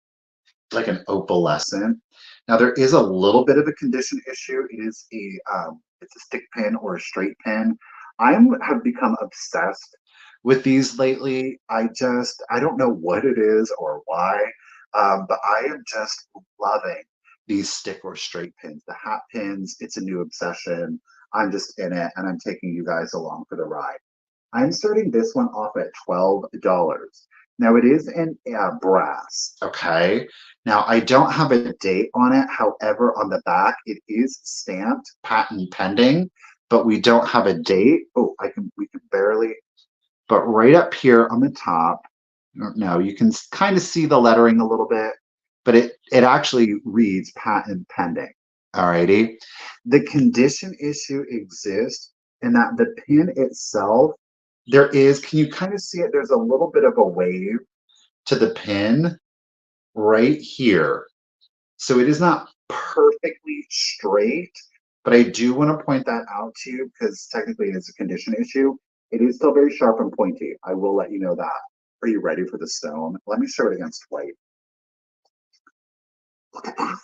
like an opalescent. Now there is a little bit of a condition issue. It is it's a stick pin or a straight pin. I have become obsessed with these lately. I don't know what it is or why, but I am just loving these stick or straight pins. The hat pins, it's a new obsession. I'm just in it, and I'm taking you guys along for the ride. I'm starting this one off at $12. Now it is in brass, okay? Now I don't have a date on it. However, on the back, it is stamped patent pending, but we don't have a date. Oh, we can barely, but right up here on the top, no, you can kind of see the lettering a little bit, but it actually reads patent pending. Alrighty. The condition issue exists in that the pin itself, There is, can you kind of see it? There's a little bit of a wave to the pin right here. So it is not perfectly straight, but I do want to point that out to you because technically it is a condition issue. It is still very sharp and pointy. I will let you know that. Are you ready for the stone? Let me show it against white. Look at that.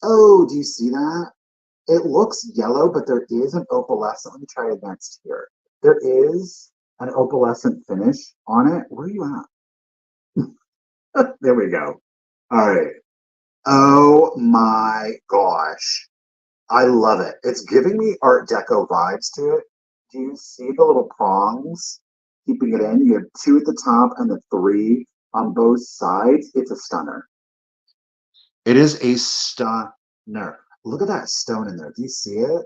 Oh, do you see that? It looks yellow, but there is an opalescent. Let me try it next here. There is an opalescent finish on it. Where are you at? There we go. All right. Oh my gosh. I love it. It's giving me Art Deco vibes to it. Do you see the little prongs keeping it in? You have two at the top and the three on both sides. It's a stunner. It is a stunner. Look at that stone in there. Do you see it?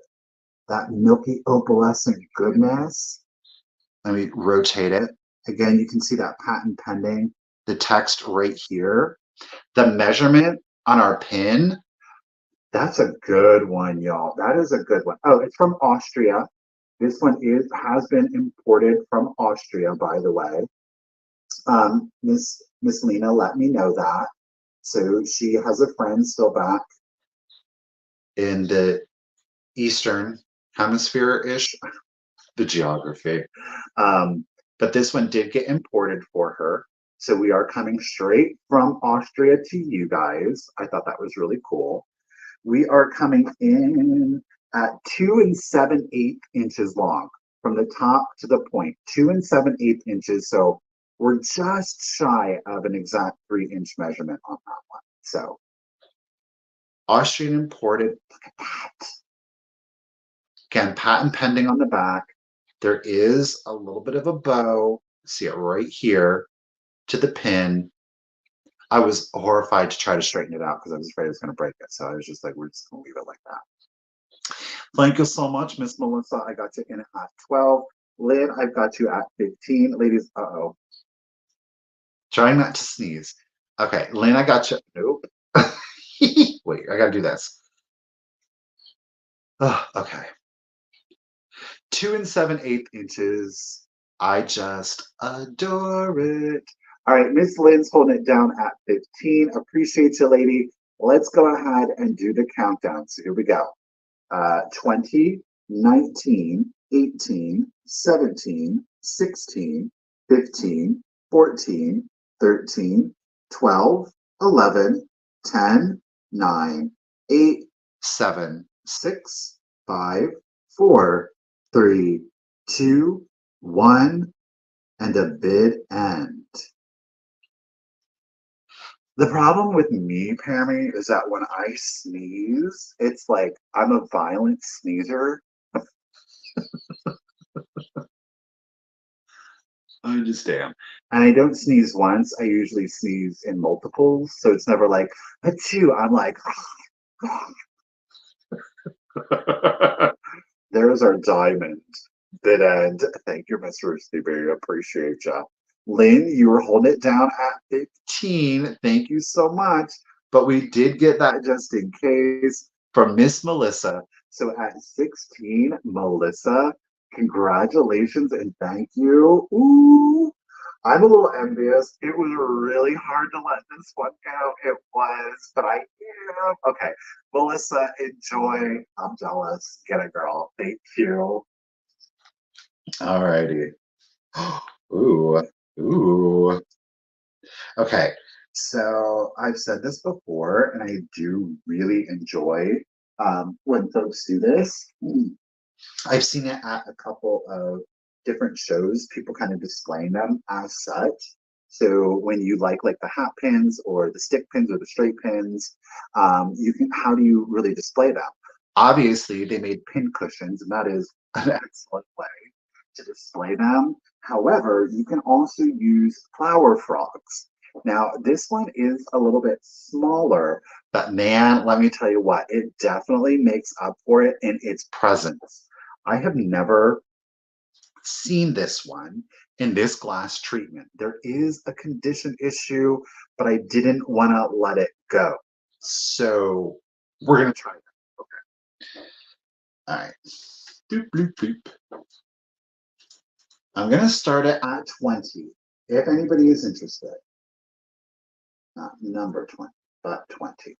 That milky opalescent goodness. Let me rotate it. Again, you can see that patent pending. The text right here. The measurement on our pin. That's a good one, y'all. That is a good one. Oh, it's from Austria. This one has been imported from Austria, by the way. Miss Lena let me know that. So she has a friend still back in the Eastern Hemisphere-ish, the geography. But this one did get imported for her. So we are coming straight from Austria to you guys. I thought that was really cool. We are coming in at 2 7/8 inches long from the top to the point, 2 7/8 inches. So we're just shy of an exact 3-inch measurement on that one. So Austrian imported, look at that. Again, patent pending on the back. There is a little bit of a bow. See it right here to the pin. I was horrified to try to straighten it out because I was afraid it was going to break it. So I was just like, we're just going to leave it like that. Thank you so much, Miss Melissa. I got you in at 12. Lynn, I've got you at 15. Ladies, uh-oh. Trying not to sneeze. Okay, Lynn, I got you. Nope. Wait, I got to do this. Oh, okay. 2 7/8 inches. I just adore it. All right, Miss Lynn's holding it down at 15. Appreciate you, lady. Let's go ahead and do the countdown. So here we go. 20, 19, 18, 17, 16, 15, 14, 13, 12, 11, 10, 9, 8, 7, 6, 5, 4, 3, 2, 1, and a bid end. The problem with me, Pammy, is that when I sneeze, it's like I'm a violent sneezer. I understand. And I don't sneeze once. I usually sneeze in multiples. So it's never like, achoo. I'm like, there's our diamond. Bid end. Thank you, Miss Rusty Berry. Appreciate ya. Lynn, you were holding it down at 15. Thank you so much. But we did get that just in case from Miss Melissa. So at 16, Melissa, congratulations and thank you. Ooh, I'm a little envious. It was really hard to let this one go. It was, but I am. Okay, Melissa, enjoy. I'm jealous. Get it, girl. Thank you. All righty. Ooh, ooh. Okay, so I've said this before, and I do really enjoy when folks do this. I've seen it at a couple of different shows, people kind of displaying them as such. So when you like the hat pins or the stick pins or the straight pins, you can, how do you really display them? Obviously, they made pin cushions, and that is an excellent way to display them. However, you can also use flower frogs. Now, this one is a little bit smaller, but man, let me tell you what, it definitely makes up for it in its presence. I have never seen this one in this glass treatment. There is a condition issue, but I didn't want to let it go. So we're going to try that. Okay. All right. Boop, boop, boop. I'm going to start it at 20, if anybody is interested. Not number 20, but 20.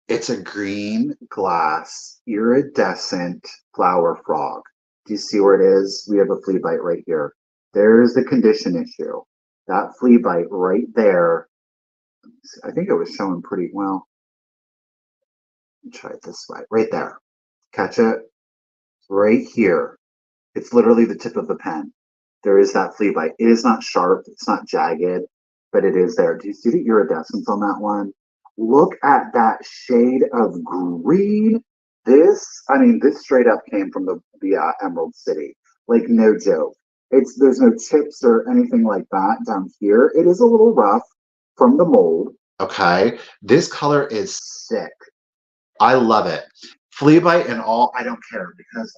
It's a green glass iridescent flower frog. Do you see where it is? We have a flea bite right here. There's the condition issue. That flea bite right there. I think it was showing pretty well. Try it this way. Right there. Catch it? Right here. It's literally the tip of the pen. There is that flea bite. It is not sharp. It's not jagged, but it is there. Do you see the iridescence on that one? Look at that shade of green. This straight up came from the Emerald City. Like, no joke. There's no chips or anything like that down here. It is a little rough from the mold. Okay. This color is sick. I love it. Flea bite and all, I don't care because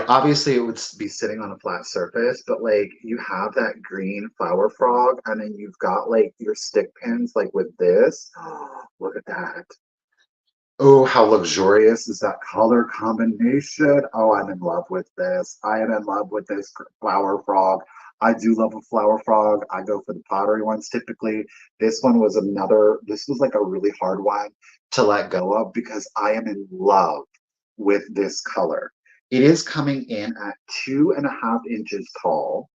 obviously it would be sitting on a flat surface, but like you have that green flower frog and then you've got like your stick pins like with this. Oh, look at that. Oh, how luxurious is that color combination? Oh, I'm in love with this. I am in love with this flower frog. I do love a flower frog. I go for the pottery ones typically. This was like a really hard one to let go of because I am in love with this color. It is coming in at 2.5 inches tall.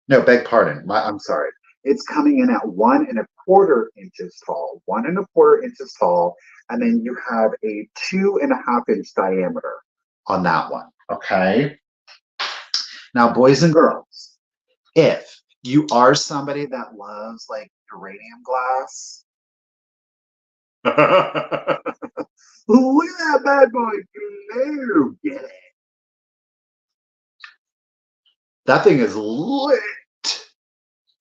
No, beg pardon. I'm sorry. It's coming in at 1.25 inches tall. 1.25 inches tall, and then you have a 2.5 inch diameter on that one. Okay. Now, boys and girls, if you are somebody that loves like uranium glass, look at that bad boy glue. Get it. That thing is lit.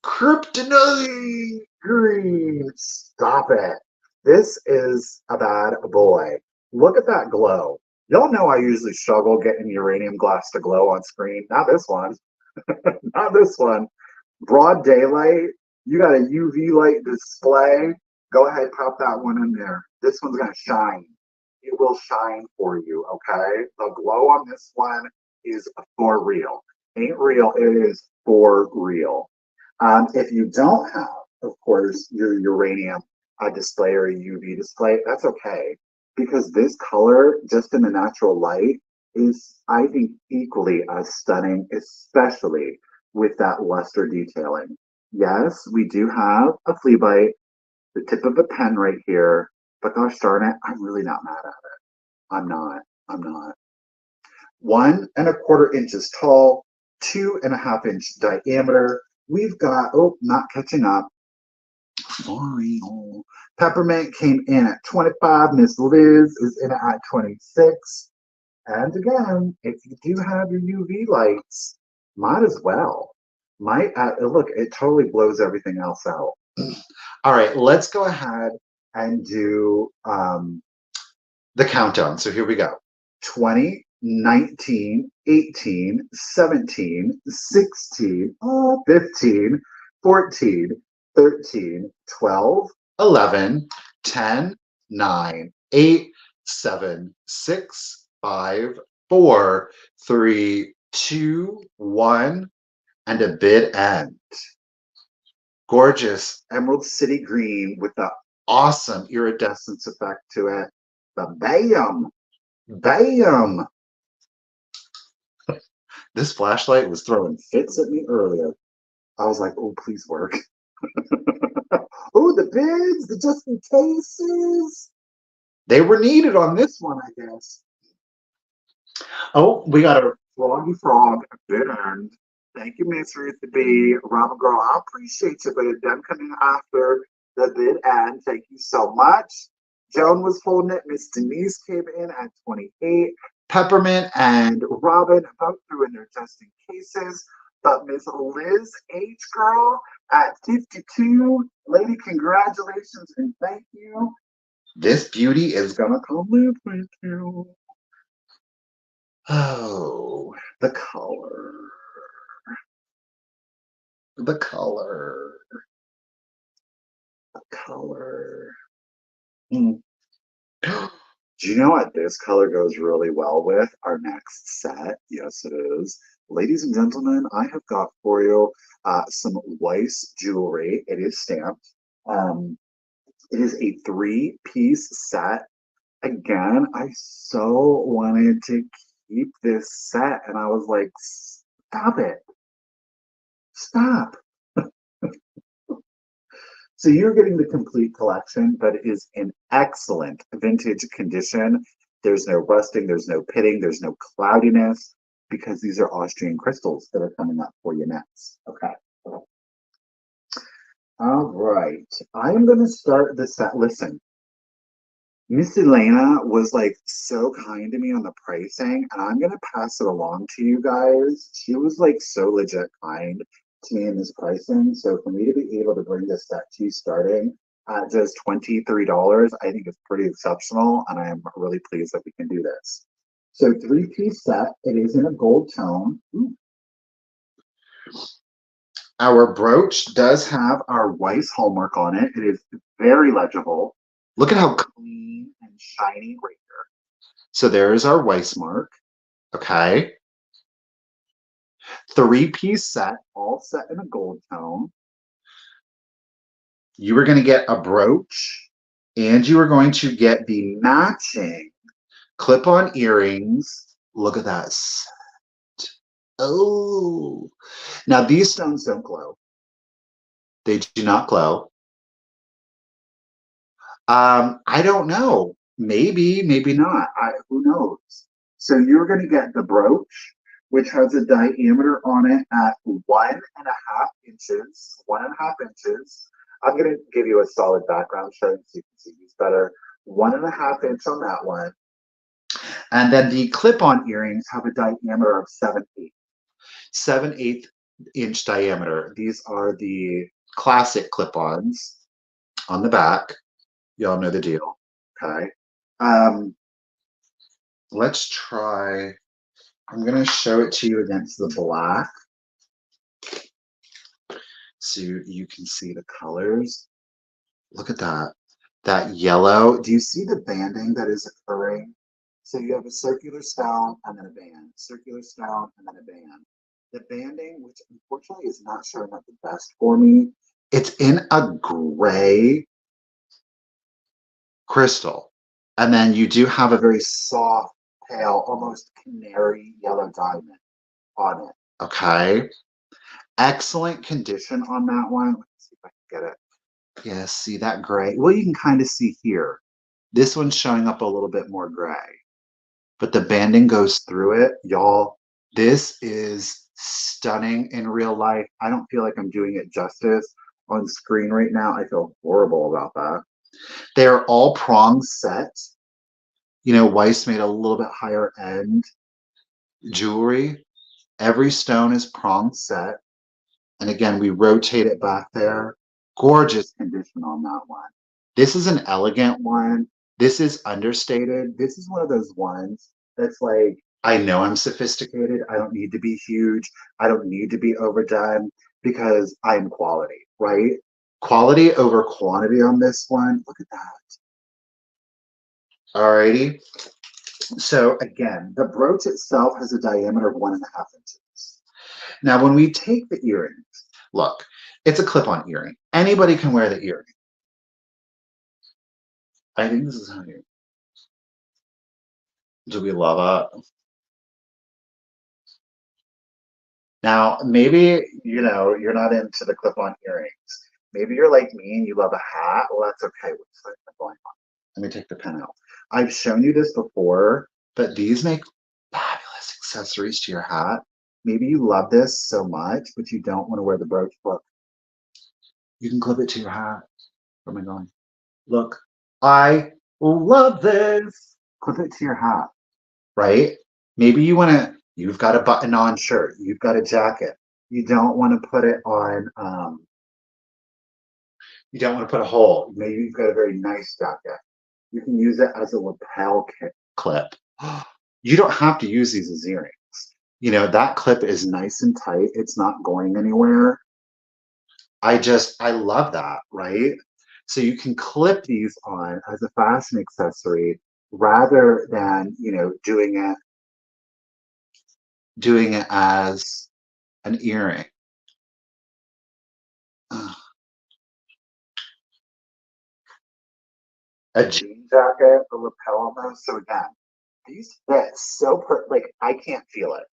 Kryptonite green. Stop it. This is a bad boy. Look at that glow. Y'all know I usually struggle getting uranium glass to glow on screen. Not this one. Not this one. Broad daylight. You got a UV light display. Go ahead, pop that one in there. This one's going to shine. It will shine for you, okay? The glow on this one is for real. Ain't real, it is for real. If you don't have, of course, your uranium display or a UV display, that's okay. Because this color, just in the natural light, is, I think, equally as stunning, especially with that luster detailing. Yes, we do have a flea bite, the tip of a pen right here, but gosh darn it, I'm really not mad at it. I'm not. I'm not. 1.25 inches tall, 2.5 inch diameter. We've got, oh, not catching up. Sorry. Peppermint came in at 25. Miss Liz is in at 26. And again, if you do have your UV lights, might as well. Look, it totally blows everything else out. All right, let's go ahead and do the countdown. So here we go. 20, 19, 18, 17, 16, 15, 14, 13, 12, 11, 10, 9, 8, 7, 6, 5, 4, 3, 2, 1, and a bid end. Gorgeous Emerald City green with the awesome iridescence effect to it. The bam! Bam! This flashlight was throwing fits at me earlier. I was like, oh, please work. Oh, the bids, the just in cases. They were needed on this one, I guess. Oh, we got a Froggy Frog bid earned. Thank you, Miss Ruth B. Rama Girl, I appreciate you, but them coming after the bid end. Thank you so much. Joan was holding it. Miss Denise came in at 28. Peppermint and Robin both threw in their just in cases. But Miss Liz H. Girl at 52. Lady, congratulations and thank you. This beauty is going to come live with you. Oh, the color. The color. The color. Mm. Do you know what this color goes really well with? Our next set. Yes, it is. Ladies and gentlemen, I have got for you some Weiss jewelry. It is stamped. Um, it is a three-piece set. Again, I so wanted to keep this set, and I was like, stop it. Stop. So you're getting the complete collection, but it is in excellent vintage condition. There's no rusting, there's no pitting, there's no cloudiness because these are Austrian crystals that are coming up for you next. Okay. All right. I am going to start this set. Listen, Miss Elena was like so kind to me on the pricing, and I'm gonna pass it along to you guys. She was like so legit kind to me in this pricing. So for me to be able to bring this set to you starting at just $23, I think it's pretty exceptional, and I am really pleased that we can do this. So three-piece set, it is in a gold tone. Ooh. Our brooch does have our Weiss hallmark on it. It is very legible. Look at how clean and shiny right here. So there's our Weiss mark. Okay. Three-piece set, all set in a gold tone. You are going to get a brooch, and you are going to get the matching clip-on earrings. Look at that. Oh. Now, these stones don't glow. They do not glow. I don't know. Maybe, maybe not. Who knows? So you're going to get the brooch, which has a diameter on it at 1.5 inches. 1.5 inches. I'm going to give you a solid background shot so you can see these better. 1.5 inch on that one. And then the clip-on earrings have a diameter of 7/8. 7/8 inch diameter. These are the classic clip-ons on the back. Y'all know the deal. Okay. Let's try. I'm going to show it to you against the black so you can see the colors. Look at that. That yellow. Do you see the banding that is occurring? So you have a circular stone and then a band, circular stone and then a band. The banding, which unfortunately is not showing up the best for me, it's in a gray crystal. And then you do have a very soft, pale, almost canary yellow diamond on it. Okay. Excellent condition on that one. Let's see if I can get it. Yeah, see that gray? Well, you can kind of see here. This one's showing up a little bit more gray, but the banding goes through it. Y'all, this is stunning in real life. I don't feel like I'm doing it justice on screen right now. I feel horrible about that. They're all prong set. You know, Weiss made a little bit higher end jewelry. Every stone is prong set. And again, we rotate it back there. Gorgeous condition on that one. This is an elegant one. This is understated. This is one of those ones that's like, I know I'm sophisticated. I don't need to be huge. I don't need to be overdone because I'm quality, right? Quality over quantity on this one. Look at that. Alrighty. So again, the brooch itself has a diameter of 1.5 inches. Now, when we take the earrings, look, it's a clip-on earring. Anybody can wear the earring. I think this is how you. Do we love it? Now, maybe, you know, you're not into the clip-on earrings. Maybe you're like me and you love a hat. Well, that's okay. What's going on? Let me take the pen out. I've shown you this before, but these make fabulous accessories to your hat. Maybe you love this so much, but you don't want to wear the brooch. Look, you can clip it to your hat. Where am I going? Look, I love this. Clip it to your hat, right? Maybe you want to, you've got a button-on shirt, you've got a jacket. You don't want to put it on, you don't want to put a hole. Maybe you've got a very nice jacket. You can use it as a lapel clip. You don't have to use these as earrings. You know, that clip is nice and tight. It's not going anywhere. I love that, right? So you can clip these on as a fashion accessory rather than, doing it as an earring. A jean jacket, a lapel on those. So again, these fit so like I can't feel it.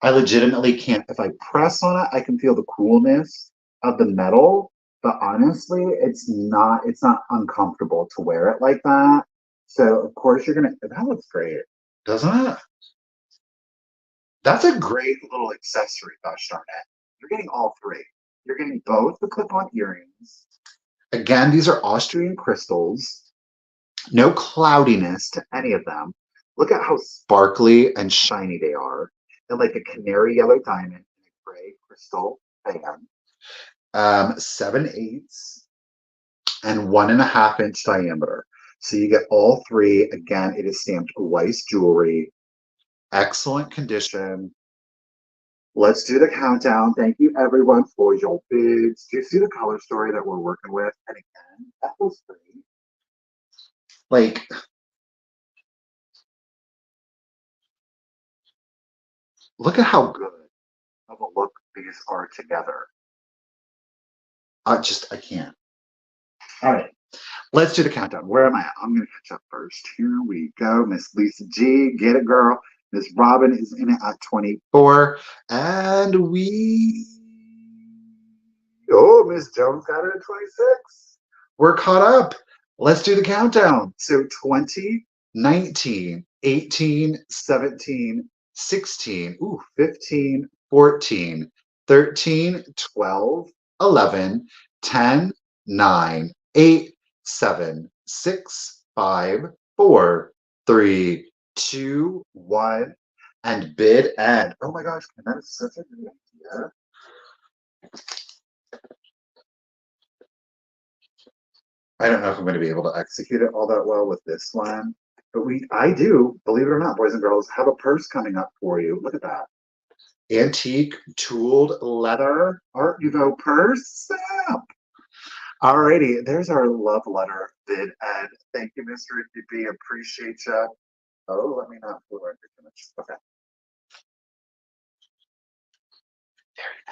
I legitimately can't. If I press on it, I can feel the coolness of the metal, but honestly, it's not uncomfortable to wear it like that. So of course that looks great, doesn't it? That's a great little accessory, gosh darn it. You're getting all three. You're getting both the clip-on earrings. Again, these are Austrian crystals. No cloudiness to any of them. Look at how sparkly and shiny they are. And like a canary yellow diamond and a gray crystal band. 7/8 and 1.5 inch diameter. So you get all three. Again, it is stamped Weiss jewelry. Excellent condition. Let's do the countdown. Thank you everyone for your bids. Do you see the color story that we're working with? And again, that was free. Like, look at how good of a look these are together. I can't. All right, let's do the countdown. Where am I at? I'm going to catch up first. Here we go. Miss Lisa G, get it, girl. Miss Robin is in it at 24. And Miss Jones got it at 26. We're caught up. Let's do the countdown. So 20, 19, 18, 17, 16, 15, 14, 13, 12, 11, 10, 9, 8, 7, 6, 5, 4, 3, 2, 1, and bid end. Oh my gosh, that is such a good idea. I don't know if I'm going to be able to execute it all that well with this one, but I do, believe it or not, boys and girls, have a purse coming up for you. Look at that. Antique tooled leather Art Nouveau purse. Alrighty, there's our love letter bid end. Thank you, Mr. ETB. Appreciate you. Oh, let me not pull right too much. Okay.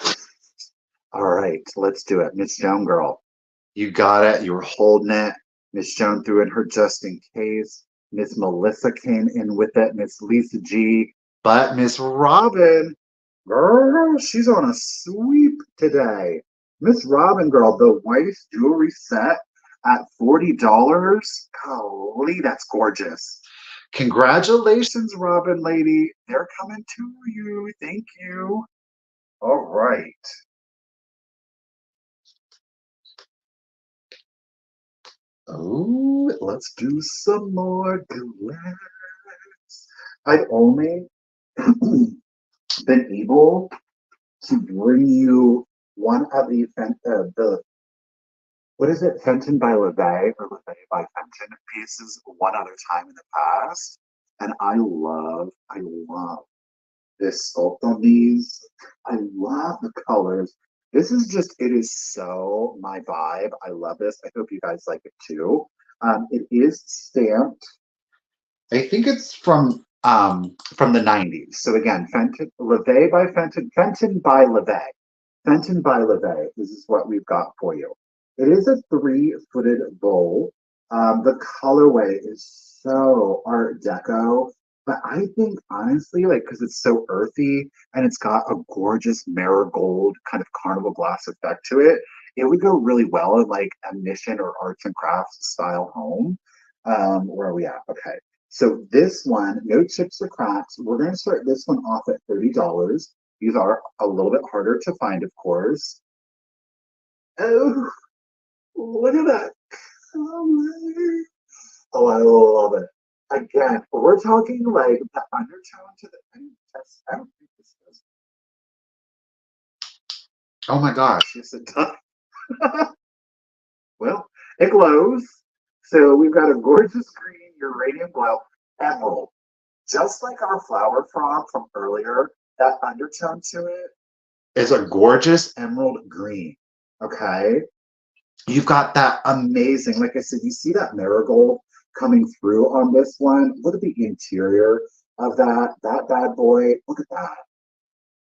There it is. All right, let's do it. Miss Joan girl. You got it. You were holding it. Miss Joan threw in her just in case. Miss Melissa came in with it. Miss Lisa G. But Miss Robin, girl, she's on a sweep today. Miss Robin, girl, the Weiss jewelry set at $40. Golly, that's gorgeous. Congratulations, Robin lady. They're coming to you. Thank you. All right. Oh, let's do some more glass. I've only been able to bring you one of the what is it, Fenton by Levay or Levay by Fenton pieces one other time in the past, and I love this sculpt on these. I love the colors. This is just, it is so my vibe. I love this. I hope you guys like it too. It is stamped. I think it's from the 90s. So again, Fenton, Levay by Fenton, Fenton by Levay. Fenton by Levay. This is what we've got for you. It is a 3-footed bowl. The colorway is so Art Deco, but I think honestly, like, because it's so earthy and it's got a gorgeous marigold kind of carnival glass effect to it, it would go really well in like a mission or arts and crafts style home. Where are we at? Okay. So this one, no chips or cracks. We're going to start this one off at $30. These are a little bit harder to find, of course. Oh, look at that color. Oh, I love it. Again, we're talking like the undertone to the I don't think this does. Oh my gosh, yes it does. Well, it glows. So we've got a gorgeous green uranium glow emerald. Just like our flower frog from earlier, that undertone to it is a gorgeous emerald green. Okay. You've got that amazing, like I said, you see that marigold coming through on this one. Look at the interior of that bad boy. Look at that.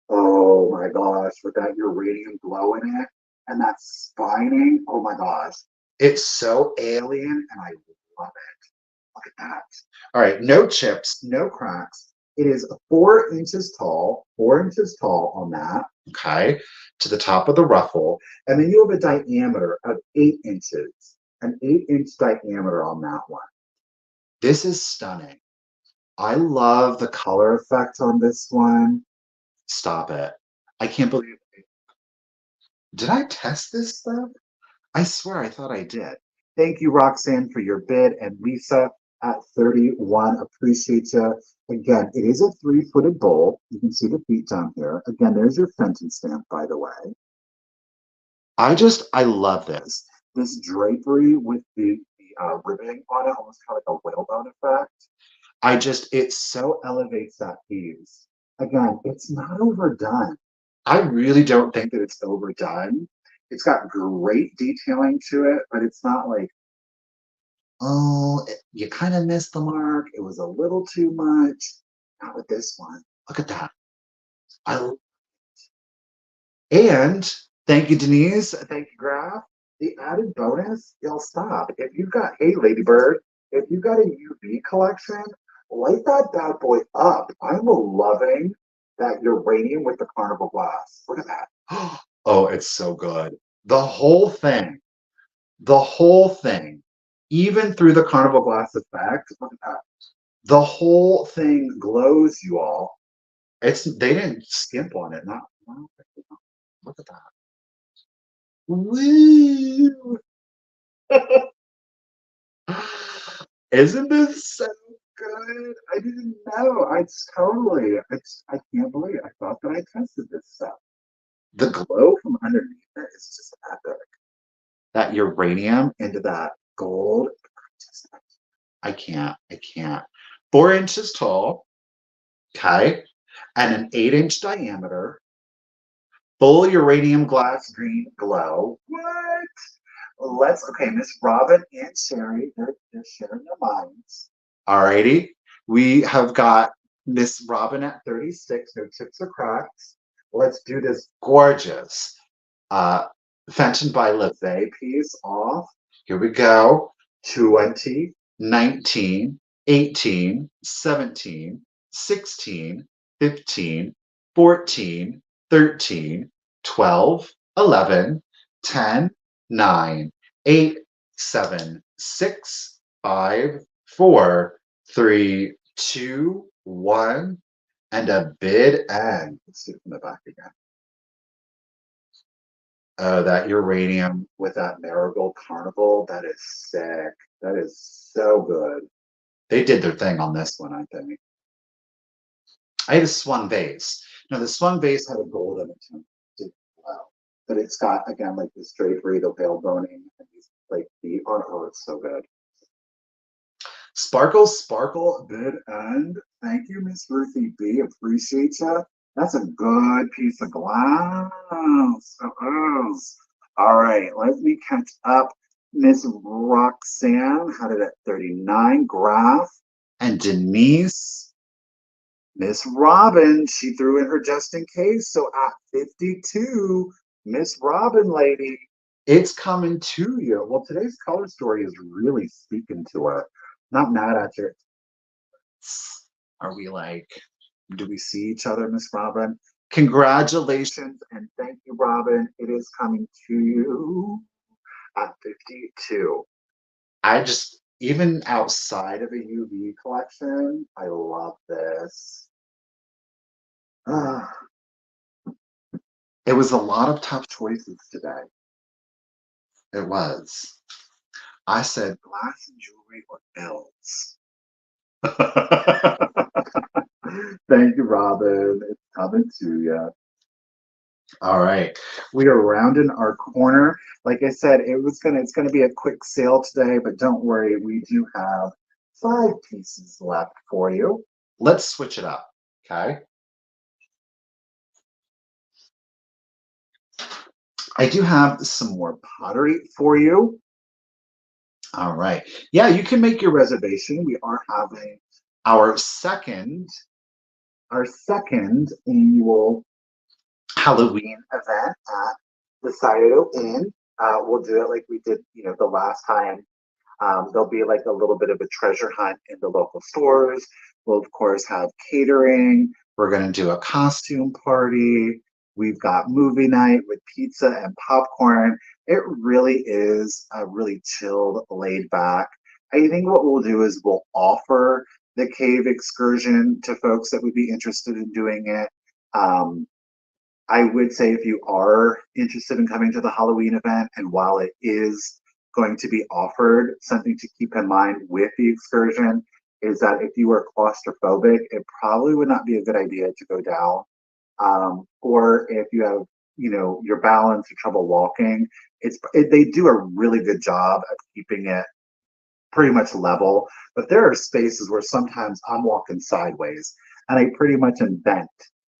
Oh my gosh, with that uranium glow in it and that spining. Oh my gosh. It's so alien and I love it. Look at that. All right, no chips, no cracks. It is 4 inches tall, 4 inches tall on that, okay, to the top of the ruffle. And then you have a diameter of 8 inches, an 8 inch diameter on that one. This is stunning. I love the color effect on this one. Stop it. I can't believe it. Did I test this stuff? I swear I thought I did. Thank you, Roxanne, for your bid, and Lisa at 31. Appreciate you. Again, it is a 3-footed bowl. You can see the feet down here. Again, there's your Fenton stamp, by the way. I love this. This drapery with the ribbing on it, almost kind of like a whalebone effect. It so elevates that piece. Again, it's not overdone. I really don't think that it's overdone. It's got great detailing to it, but it's not like, oh, you kind of missed the mark. It was a little too much. Not with this one. Look at that. And thank you, Denise. Thank you, Graf. The added bonus, y'all stop. If you've got, hey, Ladybird, if you've got a UV collection, light that bad boy up. I'm loving that uranium with the carnival glass. Look at that. Oh, it's so good. The whole thing, even through the carnival glass effect, look at that. The whole thing glows, you all. They didn't skimp on it. Not look at that. Woo! Isn't this so good? I didn't know. I can't believe it. I thought that I tested this stuff. The glow from underneath it is just epic. That uranium into that gold. I can't. 4 inches tall, okay, and an 8 inch diameter, full uranium glass green glow. What? Okay, Miss Robin and Sherry, they're sharing their minds. Alrighty, we have got Miss Robin at 36, no chips or cracks. Let's do this gorgeous Fenton by LeVay piece off. Here we go. 20, 19, 18, 17, 16, 15, 14, 13, 12, 11, 10, 9, 8, 7, 6, 5, 4, 3, 2, 1, and a bid end. Let's see it from the back again. Oh, that uranium with that marigold carnival, that is sick. That is so good. They did their thing on this one, I think. I had a swan vase. Now, the swan vase had a gold in it, too, well. But it's got, again, like this drapery, the whale boning, and these, like, the, oh, it's so good. Sparkle, sparkle, bid end. Thank you, Miss Ruthie B. Appreciate you. That's a good piece of glass. All right, let me catch up. Miss Roxanne had it at 39. Graph and Denise. Miss Robin, she threw in her just in case. So at 52, Miss Robin, lady, it's coming to you. Well, today's color story is really speaking to her. Not mad at you. Are we like, do we see each other, Miss Robin? Congratulations and thank you, Robin. It is coming to you at 52. Even outside of a UV collection, I love this. It was a lot of tough choices today. It was. I said glass and jewelry or bells. Thank you, Robin. It's coming to you. All right, we are rounding our corner. Like I said, it's gonna be a quick sale today, but don't worry, we do have 5 pieces left for you. Let's switch it up, okay? I do have some more pottery for you. All right. Yeah, you can make your reservation. We are having our second annual Halloween event at the Scioto Inn. We'll do it like we did, the last time. There'll be like a little bit of a treasure hunt in the local stores. We'll of course have catering. We're going to do a costume party. We've got movie night with pizza and popcorn. It really is a really chilled, laid back. I think what we'll do is we'll offer the cave excursion to folks that would be interested in doing it. Um, I would say if you are interested in coming to the Halloween event, and while it is going to be offered, something to keep in mind with the excursion is that if you are claustrophobic, it probably would not be a good idea to go down. Or if you have, your balance or trouble walking, they do a really good job of keeping it pretty much level. But there are spaces where sometimes I'm walking sideways and I pretty much am bent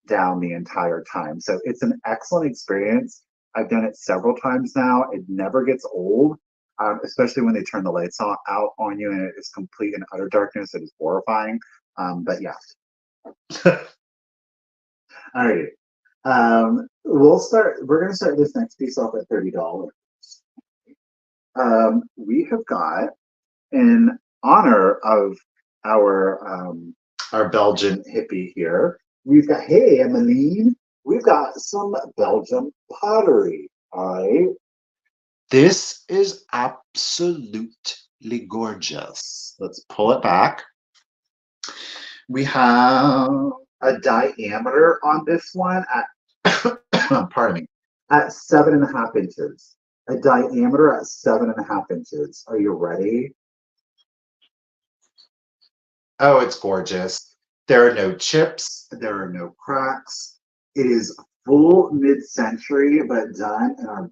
down the entire time. So it's an excellent experience. I've done it several times now. It never gets old, especially when they turn the lights out on you and it is complete and utter darkness. It is horrifying. But yeah. All right. We're going to start this next piece off at $30. We have got, in honor of our Belgian hippie here, we've got, hey Emmeline, we've got some Belgian pottery. All right. This is absolutely gorgeous. Let's pull it back. We have a diameter on this one at, pardon me, at 7.5 inches. A diameter at 7.5 inches. Are you ready? Oh, it's gorgeous. There are no chips, there are no cracks. It is full mid-century, but done in our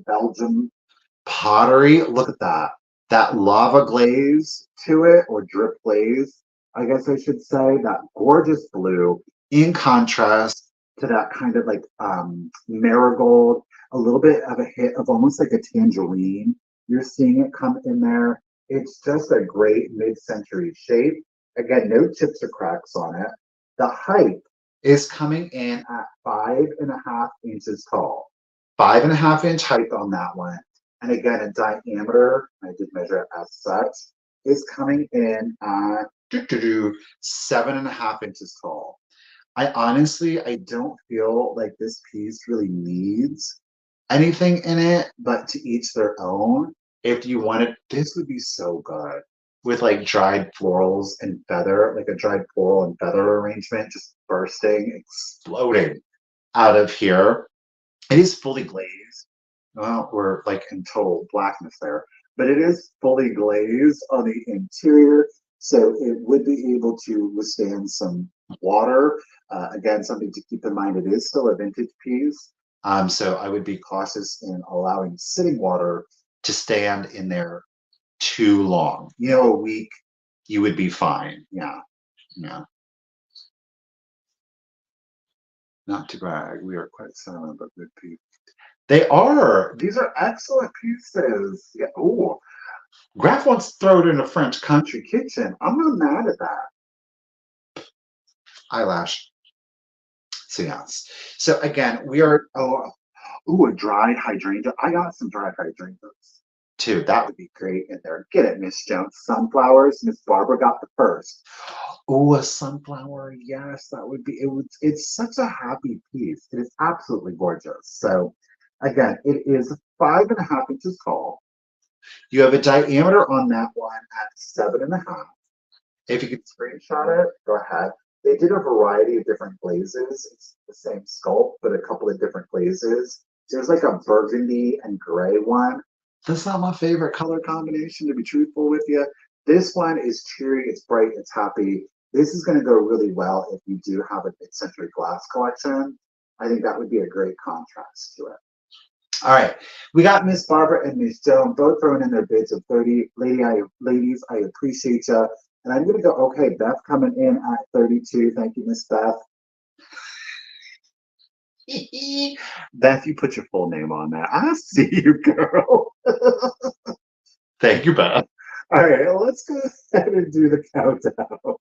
Belgian pottery. Look at that. That lava glaze to it, or drip glaze, I guess I should say, that gorgeous blue in contrast to that kind of like marigold, a little bit of a hit of almost like a tangerine. You're seeing it come in there. It's just a great mid-century shape. Again, no chips or cracks on it. The height is coming in at 5.5 inches tall. 5.5 inch height on that one. And again, a diameter, I did measure it as such, is coming in at 7.5 inches tall. I don't feel like this piece really needs anything in it, but to each their own. If you wanted, this would be so good with like dried florals and feather, like a dried floral and feather arrangement, just bursting, exploding out of here. It is fully glazed. Well, we're like in total blackness there, but it is fully glazed on the interior, so it would be able to withstand some water. Again, something to keep in mind, it is still a vintage piece. So I would be cautious in allowing sitting water to stand in there too long. A week, you would be fine. Yeah, yeah. Not to brag, we are quite silent but good people. They are. These are excellent pieces. Yeah. Oh, Graf wants to throw it in a French country kitchen. I'm not mad at that. Eyelash. So yes. So again, we are. Oh, a dried hydrangea. I got some dried hydrangeas too. That would be great in there. Get it, Miss Jones. Sunflowers. Miss Barbara got the first. Oh, a sunflower. Yes, that would be. It's such a happy piece. It is absolutely gorgeous. So, again, it is 5.5 inches tall. You have a diameter on that one at 7.5. If you could screenshot it, go ahead. They did a variety of different glazes. It's the same sculpt, but a couple of different glazes. There's like a burgundy and gray one. That's not my favorite color combination, to be truthful with you. This one is cheery, it's bright, it's happy. This is going to go really well if you do have a mid-century glass collection. I think that would be a great contrast to it. All right, we got Miss Barbara and Miss Joan both throwing in their bids of 30. Ladies, I appreciate you. And I'm going to go, okay, Beth coming in at 32. Thank you, Miss Beth. Beth, you put your full name on that. I see you, girl. Thank you, Beth. All right, let's go ahead and do the countdown.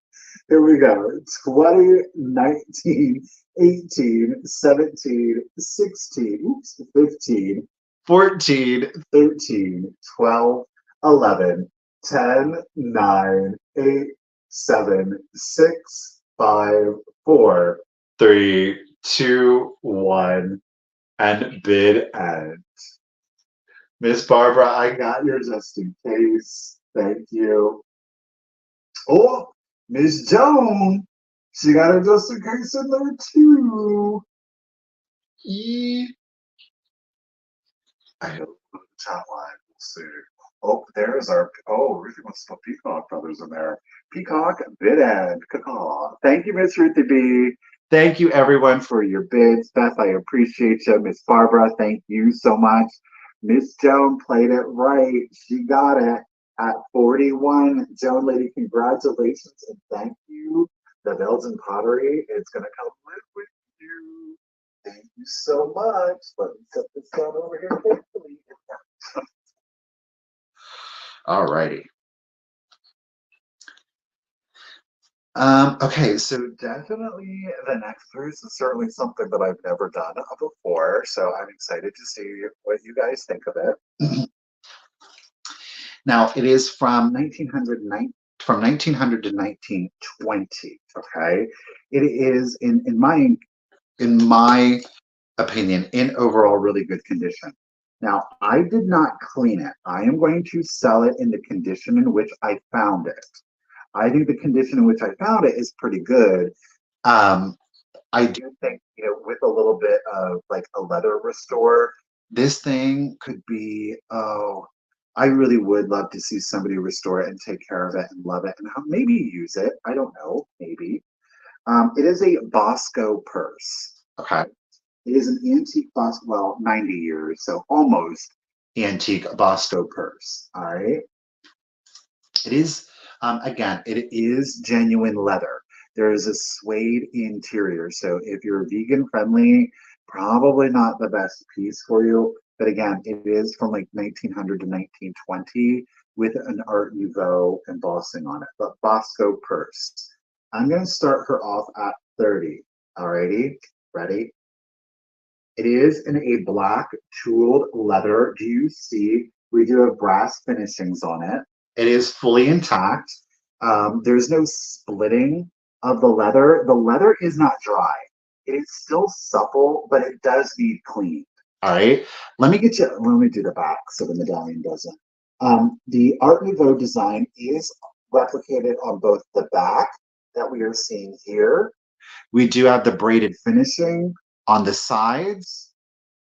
Here we go. 20, 19, 18, 17, 16, oops, 15, 14, 13, 12, 11, 10, 9, 8, 7, 6, 5, 4, 3, 2, 1, and bid end. Miss Barbara, I got yours just in case. Thank you. Oh, Miss Joan, she got her just in case in there too. I hope the chat line will see. Oh, there's our. Oh, Ruthie wants to put Peacock Brothers in there. Peacock bid end. Caw. Thank you, Miss Ruthie B. Thank you, everyone, for your bids. Beth, I appreciate you. Miss Barbara, thank you so much. Miss Joan played it right. She got it at 41. Joan, lady, congratulations and thank you. The Belgian Pottery is going to come live with you. Thank you so much. Let me set this down over here quickly. All righty. Okay, so definitely the next verse is certainly something that I've never done before, so I'm excited to see what you guys think of it. Now, it is from 1900 to 1920. Okay, it is in my opinion in overall really good condition. Now, I did not clean it. I am going to sell it in the condition in which I found it. I think the condition in which I found it is pretty good. I do think, with a little bit of like a leather restore, this thing could be, oh, I really would love to see somebody restore it and take care of it and love it and maybe use it. I don't know, maybe. It is a Bosco purse. Okay. It is an antique Bosco, well, 90 years, so almost antique Bosco purse. All right. It is, again, it is genuine leather. There is a suede interior. So if you're vegan friendly, probably not the best piece for you. But again, it is from like 1900 to 1920 with an Art Nouveau embossing on it. But Bosco purse. I'm going to start her off at 30. Alrighty, ready? It is in a black tooled leather. Do you see? We do have brass finishings on it. It is fully intact. There's no splitting of the leather. The leather is not dry. It is still supple, but it does need cleaned. All right. Let me do the back so the medallion doesn't. The Art Nouveau design is replicated on both the back that we are seeing here. We do have the braided finishing on the sides.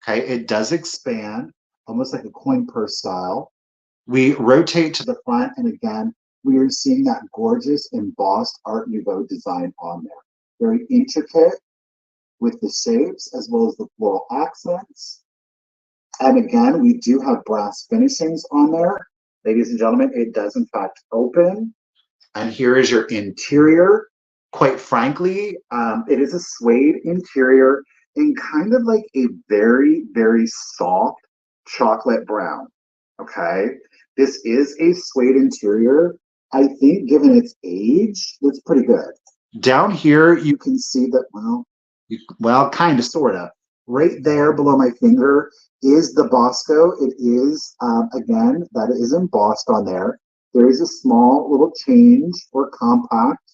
Okay, it does expand, almost like a coin purse style. We rotate to the front, and again, we are seeing that gorgeous embossed Art Nouveau design on there. Very intricate with the shapes as well as the floral accents. And again, we do have brass finishings on there. Ladies and gentlemen, it does in fact open. And here is your interior. Quite frankly, it is a suede interior in kind of like a very, very soft chocolate brown. Okay. This is a suede interior. I think given its age, it's pretty good. Down here, you can see that, well, kind of, sort of. Right there below my finger is the Bosco. It is, again, that is embossed on there. There is a small little change or compact.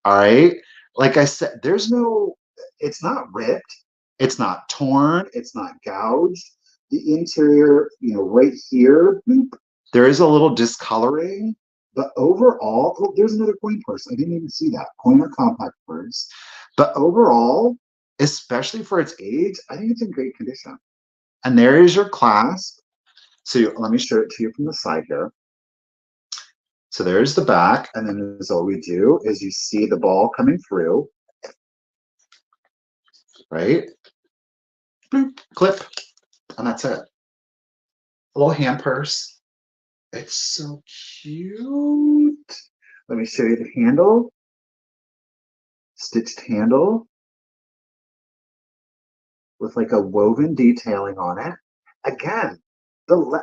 All right. Like I said, it's not ripped. It's not torn. It's not gouged. The interior, right here, boop, there is a little discoloring. But overall, oh, there's another coin purse. I didn't even see that. Coin or compact purse. But overall, especially for its age, I think it's in great condition. And there is your clasp. So let me show it to you from the side here. So there's the back, and then all we do is you see the ball coming through, right? Boop, clip, and that's it. A little hand purse. It's so cute. Let me show you the handle. Stitched handle with like a woven detailing on it. Again,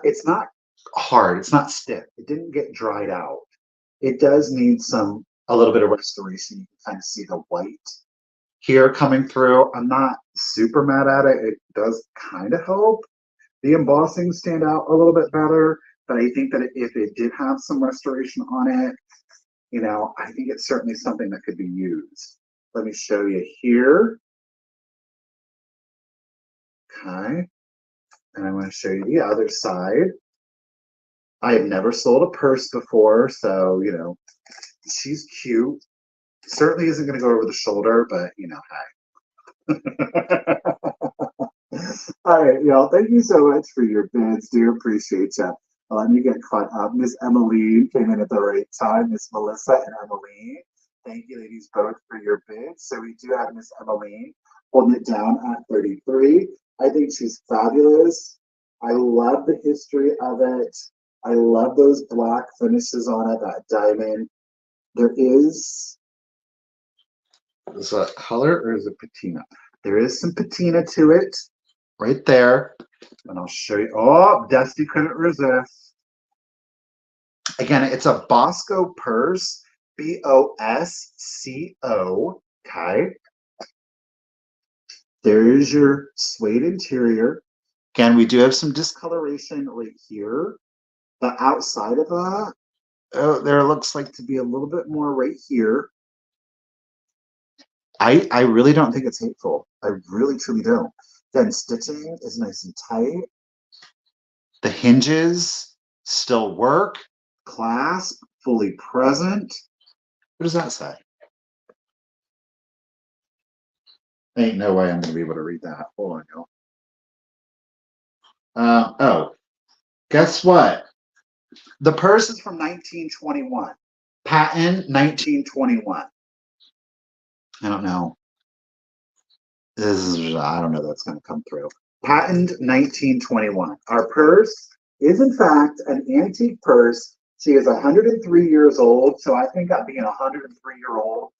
it's not hard. It's not stiff. It didn't get dried out. It does need a little bit of restoration. You can kind of see the white here coming through. I'm not super mad at it. It does kind of help the embossing stand out a little bit better. But I think that if it did have some restoration on it, I think it's certainly something that could be used. Let me show you here. Okay. And I'm going to show you the other side. I have never sold a purse before, so, she's cute. Certainly isn't going to go over the shoulder, but, hey. All right, y'all. Thank you so much for your bids. Do appreciate you. Let me get caught up. Miss Emmeline came in at the right time. Miss Melissa and Emmeline. Thank you, ladies, both for your bids. So we do have Miss Emmeline holding it down at 33. I think she's fabulous. I love the history of it. I love those black finishes on it, that diamond. There is it color or is it patina? There is some patina to it right there. And I'll show you. Oh, Dusty couldn't resist. Again, it's a Bosco purse, Bosco. Okay. There's your suede interior. Again, we do have some discoloration right here. The outside of that, there looks like to be a little bit more right here. I really don't think it's hateful. I really, truly don't. Then stitching is nice and tight. The hinges still work. Clasp, fully present. What does that say? Ain't no way I'm going to be able to read that. Hold on, y'all. Oh, guess what? The purse is from 1921. Patent 1921. I don't know. I don't know that's going to come through. Patent 1921. Our purse is, in fact, an antique purse. She is 103 years old, so I think that being a 103-year-old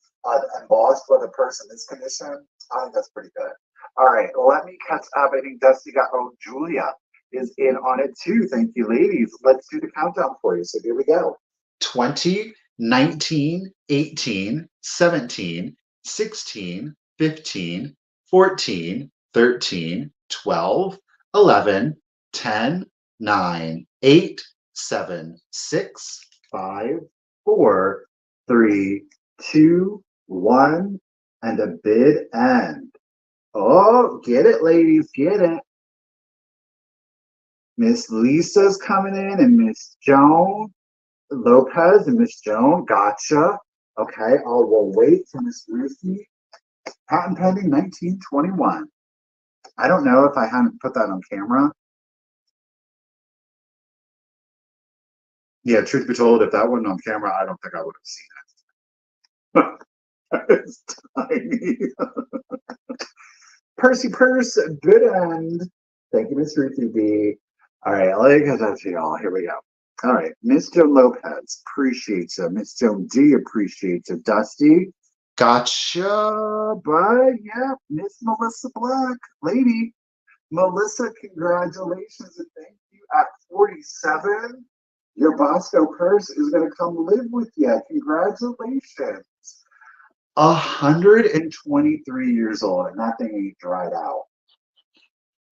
embossed with a purse in this condition, I think that's pretty good. All right, let me catch up. I think Dusty got, Julia is in on it too. Thank you, ladies. Let's do the countdown for you. So here we go. 20, 19, 18, 17, 16, 15, 14, 13, 12, 11, 10, 9, 8, 7, 6, 5, 4, 3, 2, 1, and a bid end. Oh, get it, ladies, get it. Miss Lisa's coming in and Miss Joan Lopez and Miss Joan, gotcha. Okay, we'll wait for Miss Ruthie. Patent pending 1921. I don't know if I haven't put that on camera. Yeah, truth be told, if that wasn't on camera, I don't think I would have seen it. It's tiny. Percy Purse, good end. Thank you, Miss Ruthie B. All right, I'll get that to y'all. Here we go. All right, Miss Joan Lopez, appreciate you. Miss Joan D, appreciate you. Dusty, gotcha. But yeah, Miss Melissa Black, lady. Melissa, congratulations and thank you. At 47, your Bosco purse is going to come live with you. Congratulations. 123 years old, and that thing ain't dried out.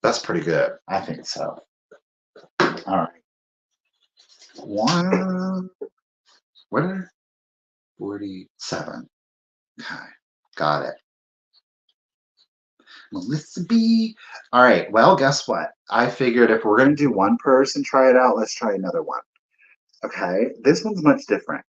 That's pretty good. I think so. All right. Where? 47. Okay. Got it. Melissa B. All right. Well, guess what? I figured if we're going to do one purse and try it out, let's try another one. Okay. This one's much different.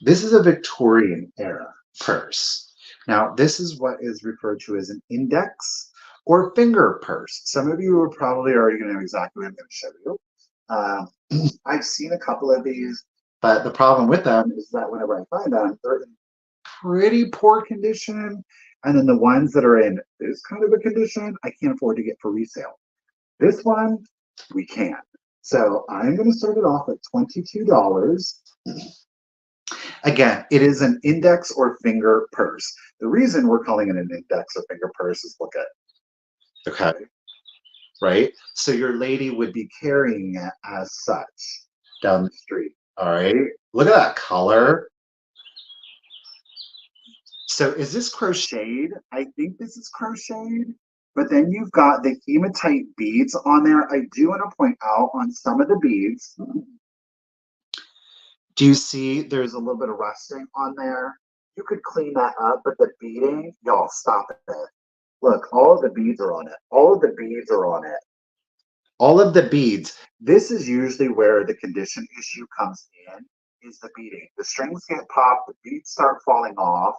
This is a Victorian era purse. Now, this is what is referred to as an index or finger purse. Some of you are probably already going to know exactly what I'm going to show you. I've seen a couple of these, but the problem with them is that whenever I find them, they're in pretty poor condition. And then the ones that are in this kind of a condition, I can't afford to get for resale. This one, we can. So I'm going to start it off at $22. Again, it is an index or finger purse. The reason we're calling it an index or finger purse is look at, okay, right? So your lady would be carrying it as such. down the street. All right. Look at that color. So is this crocheted? I think this is crocheted. But then you've got the hematite beads on there. I do want to point out on some of the beads. Do you see there's a little bit of rusting on there? You could clean that up, but the beading, y'all, stop it. Look, all of the beads are on it. All of the beads are on it. All of the beads. This is usually where the condition issue comes in, is the beading. The strings get popped, the beads start falling off,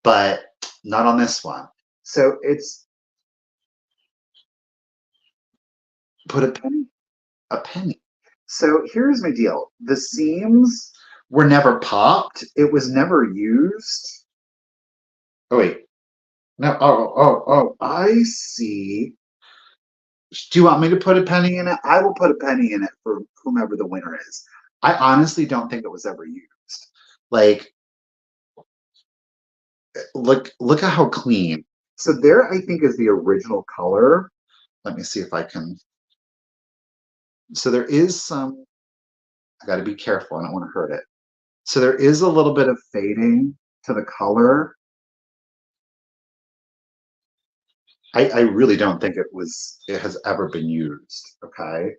but not on this one. So it's put a penny. A penny. So here's my deal. The seams were never popped. It was never used. Oh wait. No. Oh. I see. Do you want me to put a penny in it? I will put a penny in it for whomever the winner is. I honestly don't think it was ever used. Like, look at how clean. So there, I think, is the original color. Let me see if I can. So there is some. I got to be careful. I don't want to hurt it. So there is a little bit of fading to the color. I really don't think it has ever been used. Okay.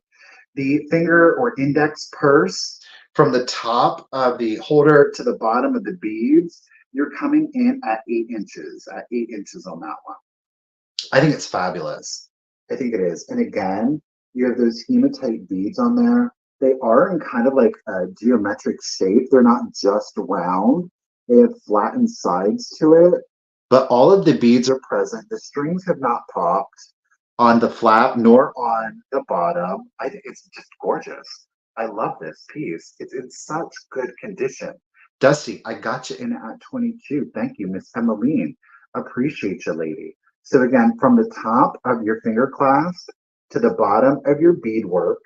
The finger or index purse, from the top of the holder to the bottom of the beads, you're coming in at 8 inches, at 8 inches on that one. I think it's fabulous. I think it is. And again, you have those hematite beads on there. They are in kind of like a geometric shape. They're not just round. They have flattened sides to it, but all of the beads are present. The strings have not popped on the flap nor on the bottom. I think it's just gorgeous. I love this piece. It's in such good condition. Dusty, I got you in at 22. Thank you, Miss Emmeline. Appreciate you, lady. So again, from the top of your finger clasp to the bottom of your beadwork,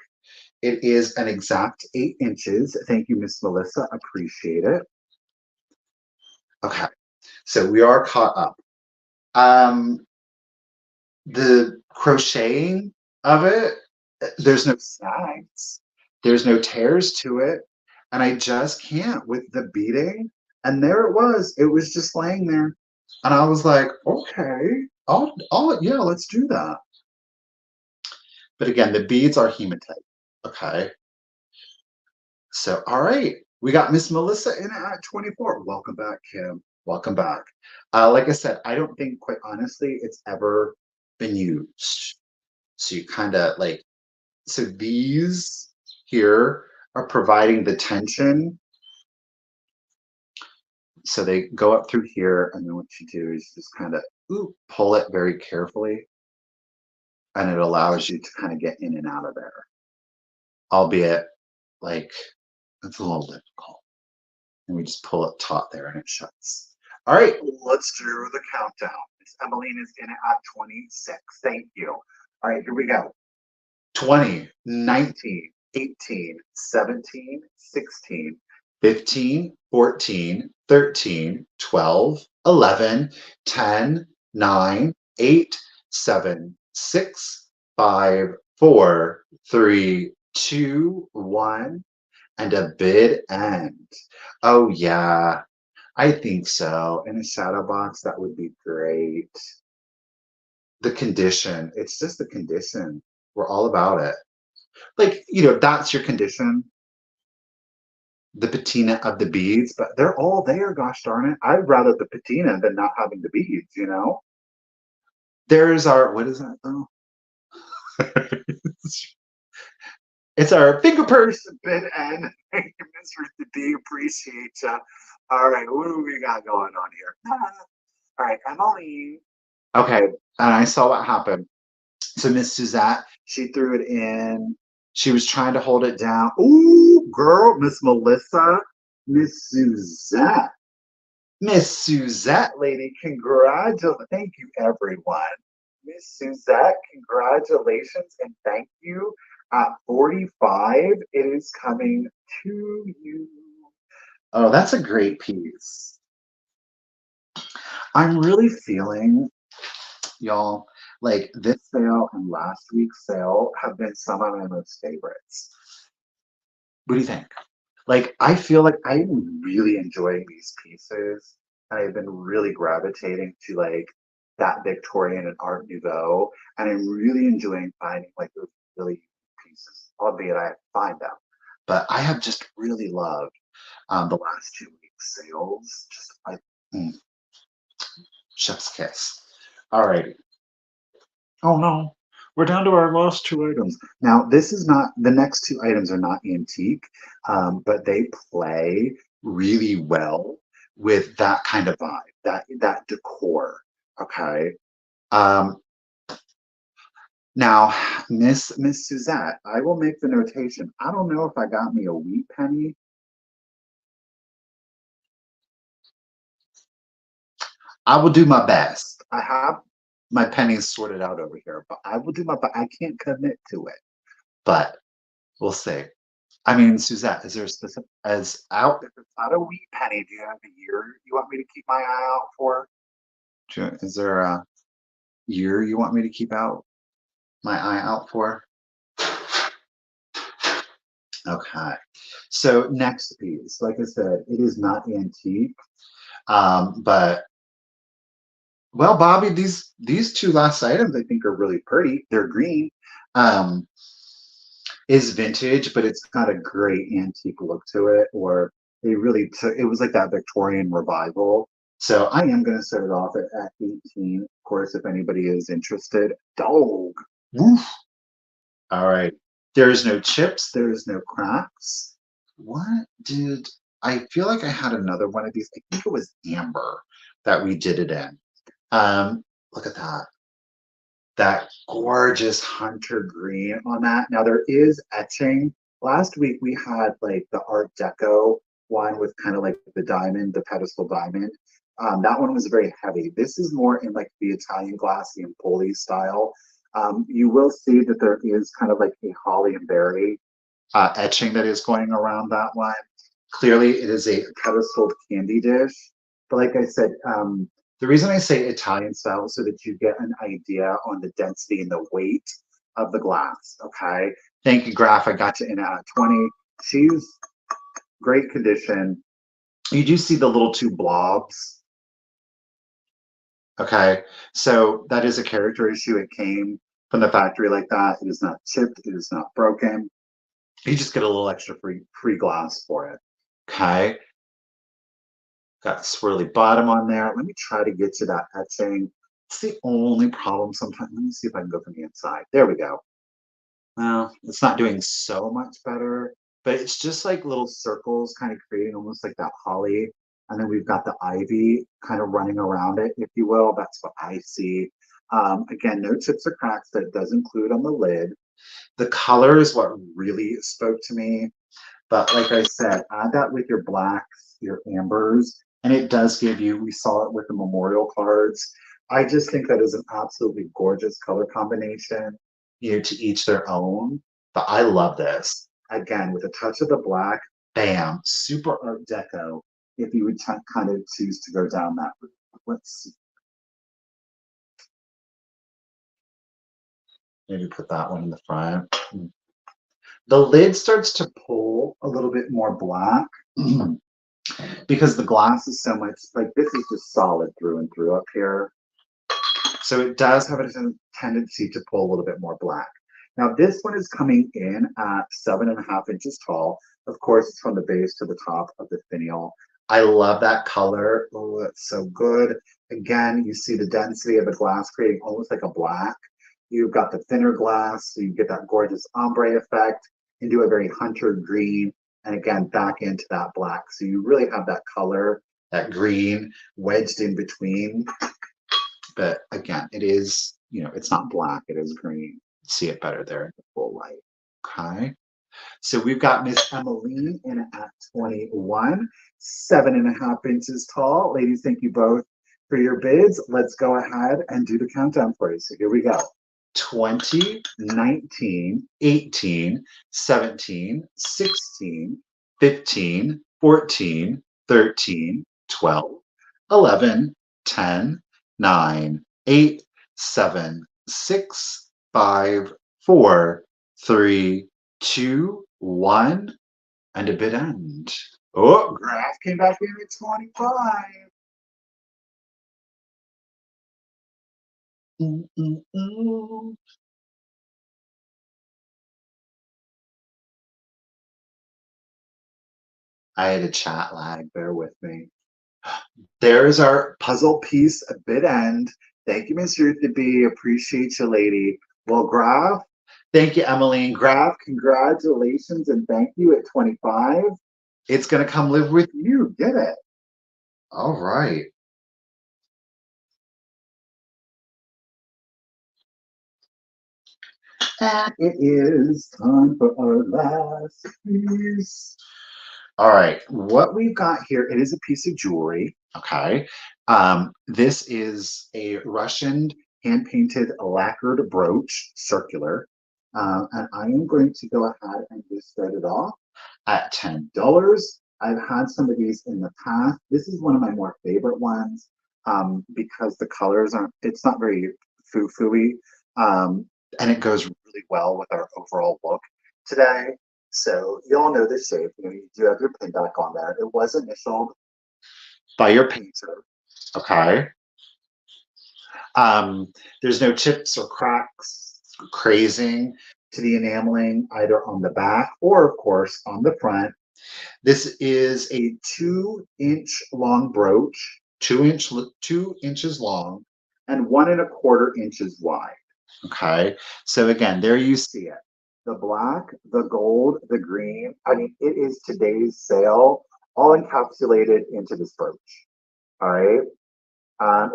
it is an exact 8 inches. Thank you, Miss Melissa. Appreciate it. Okay, so we are caught up. The crocheting of it, there's no snags, there's no tears to it, and I just can't with the beading. And there it was just laying there, and I was like, okay, yeah, let's do that. But again, the beads are hematite. Okay. So, all right, we got Miss Melissa in at 24. Welcome back, Kim. Welcome back. Like I said, I don't think, quite honestly, it's ever been used. So you kind of like, so these here are providing the tension. So they go up through here, and then what you do is just kind of pull it very carefully, and it allows you to kind of get in and out of there. Albeit, like, it's a little difficult. And we just pull it taut there, and it shuts. All right, let's do the countdown. Miss Emmeline is in at 26. Thank you. All right, here we go. 20, 19, 18, 17, 16, 15, 14, 13, 12, 11, 10, 9, 8, 7, 6, 5, 4, 3, 2, 1, and a bid end. Oh, yeah, I think so. In a shadow box, that would be great. The condition, it's just the condition. We're all about it. Like, that's your condition, the patina of the beads, but they're all there, gosh darn it. I'd rather the patina than not having the beads. There's our, what is that though? It's our finger purse bid end. Thank you, Mr. D. Appreciate you. All right, what do we got going on here? All right, Emily. Okay, and I saw what happened. So Miss Suzette, she threw it in. She was trying to hold it down. Ooh, girl, Miss Melissa, Miss Suzette. Miss Suzette, lady, congratulations. Thank you, everyone. Miss Suzette, congratulations and thank you. At 45, it is coming to you. Oh, that's a great piece. I'm really feeling, y'all, like this sale and last week's sale have been some of my most favorites. What do you think? Like, I feel like I'm really enjoying these pieces. I've been really gravitating to like that Victorian and Art Nouveau, and I'm really enjoying finding like those really unique pieces, albeit I have to find them. But I have just really loved the last 2 weeks sales. Just like mm, chef's kiss. All right. Oh no, we're down to our last 2 items. Now, this is not, the next 2 items are not antique, but they play really well with that kind of vibe, that decor. Okay. Um, now, Miss Suzette, I will make the notation. I don't know if I got me a wheat penny. I will do my best. I have my pennies sorted out over here, but I will do my best. I can't commit to it, but we'll see. I mean, Suzette, is there a specific as out if it's not a wheat penny, do you have a year you want me to keep my eye out for? Is there a year you want me to keep out my eye out for? Okay. So next piece, like I said, it is not antique. But well, Bobby, these two last items I think are really pretty. They're green. Um, is vintage, but it's got a great antique look to it, or they really took it was like that Victorian revival. So I am going to set it off at 18. Of course, if anybody is interested. Dog. Woof. All right. There's no chips, there's no cracks. What did I feel like I had another one of these? I think it was amber that we did it in. Look at that. That gorgeous hunter green on that. Now there is etching. Last week we had like the Art Deco one with kind of like the diamond, the pedestal diamond. That one was very heavy. This is more in like the Italian glass, the Empoli style. You will see that there is kind of like a holly and berry etching that is going around that one. Clearly, it is a pedestal candy dish. But like I said, the reason I say Italian style is so that you get an idea on the density and the weight of the glass. Okay. Thank you, Graph. I got you in at 20. She's great condition. You do see the little two blobs. Okay. So that is a character issue. It came from the factory like that. It is not chipped. It is not broken. You just get a little extra free glass for it. Okay. Got swirly bottom on there. Let me try to get to that etching. It's the only problem sometimes. Let me see if I can go from the inside. There we go. Well, it's not doing so much better, but it's just like little circles kind of creating almost like that holly. And then we've got the ivy kind of running around it, if you will. That's what I see. Again, no chips or cracks. That does include on the lid. The color is what really spoke to me. But like I said, add that with your blacks, your ambers, and it does give you, we saw it with the memorial cards. I just think that is an absolutely gorgeous color combination, to each their own. But I love this. Again, with a touch of the black, bam, super Art Deco, if you would kind of choose to go down that route. Let's see. Maybe put that one in the front. The lid starts to pull a little bit more black because the glass is so much, like this is just solid through and through up here. So it does have a tendency to pull a little bit more black. Now this one is coming in at 7.5 inches tall. Of course, it's from the base to the top of the finial. I love that color. Oh, it's so good. Again, you see the density of the glass creating almost like a black. You've got the thinner glass, so you get that gorgeous ombre effect into a very hunter green, and again, back into that black. So you really have that color, that green wedged in between. But again, it is, it's not black, it is green. See it better there in the full light. Okay. So we've got Miss Emmeline in at 21, 7.5 inches tall. Ladies, thank you both for your bids. Let's go ahead and do the countdown for you. So here we go. 20, 19, 18, 17, 16, 15, 14, 13, 12, 11, 10, 9, 8, 7, 6, 5, 4, 3, 2, 1. and a bid end. Oh, graph came back in at 25. Mm, mm, mm. I had a chat lag, bear with me. There's our puzzle piece, a bit end. Thank you, Miss Ruth to be. Appreciate you, lady. Well, Graf, thank you, Emmeline. Graf, congratulations and thank you at 25. It's going to come live with you. Get it? All right. And it is time for our last piece. All right, what we've got here, it is a piece of jewelry, okay? This is a Russian hand-painted lacquered brooch, circular. And I am going to go ahead and just start it off at $10. I've had some of these in the past. This is one of my more favorite ones because the colors aren't, it's not very foo-foo-y. And it goes really well with our overall look today. So you all know the shape. You do have your pin back on there. It was initialed by your painter. Okay. There's no chips or cracks, crazing to the enameling either on the back or, of course, on the front. This is a 2-inch long brooch, 2 inches long, and 1.25 inches wide. Okay, so again, there you see it. The black, the gold, the green. I mean, it is today's sale, all encapsulated into this brooch. All right.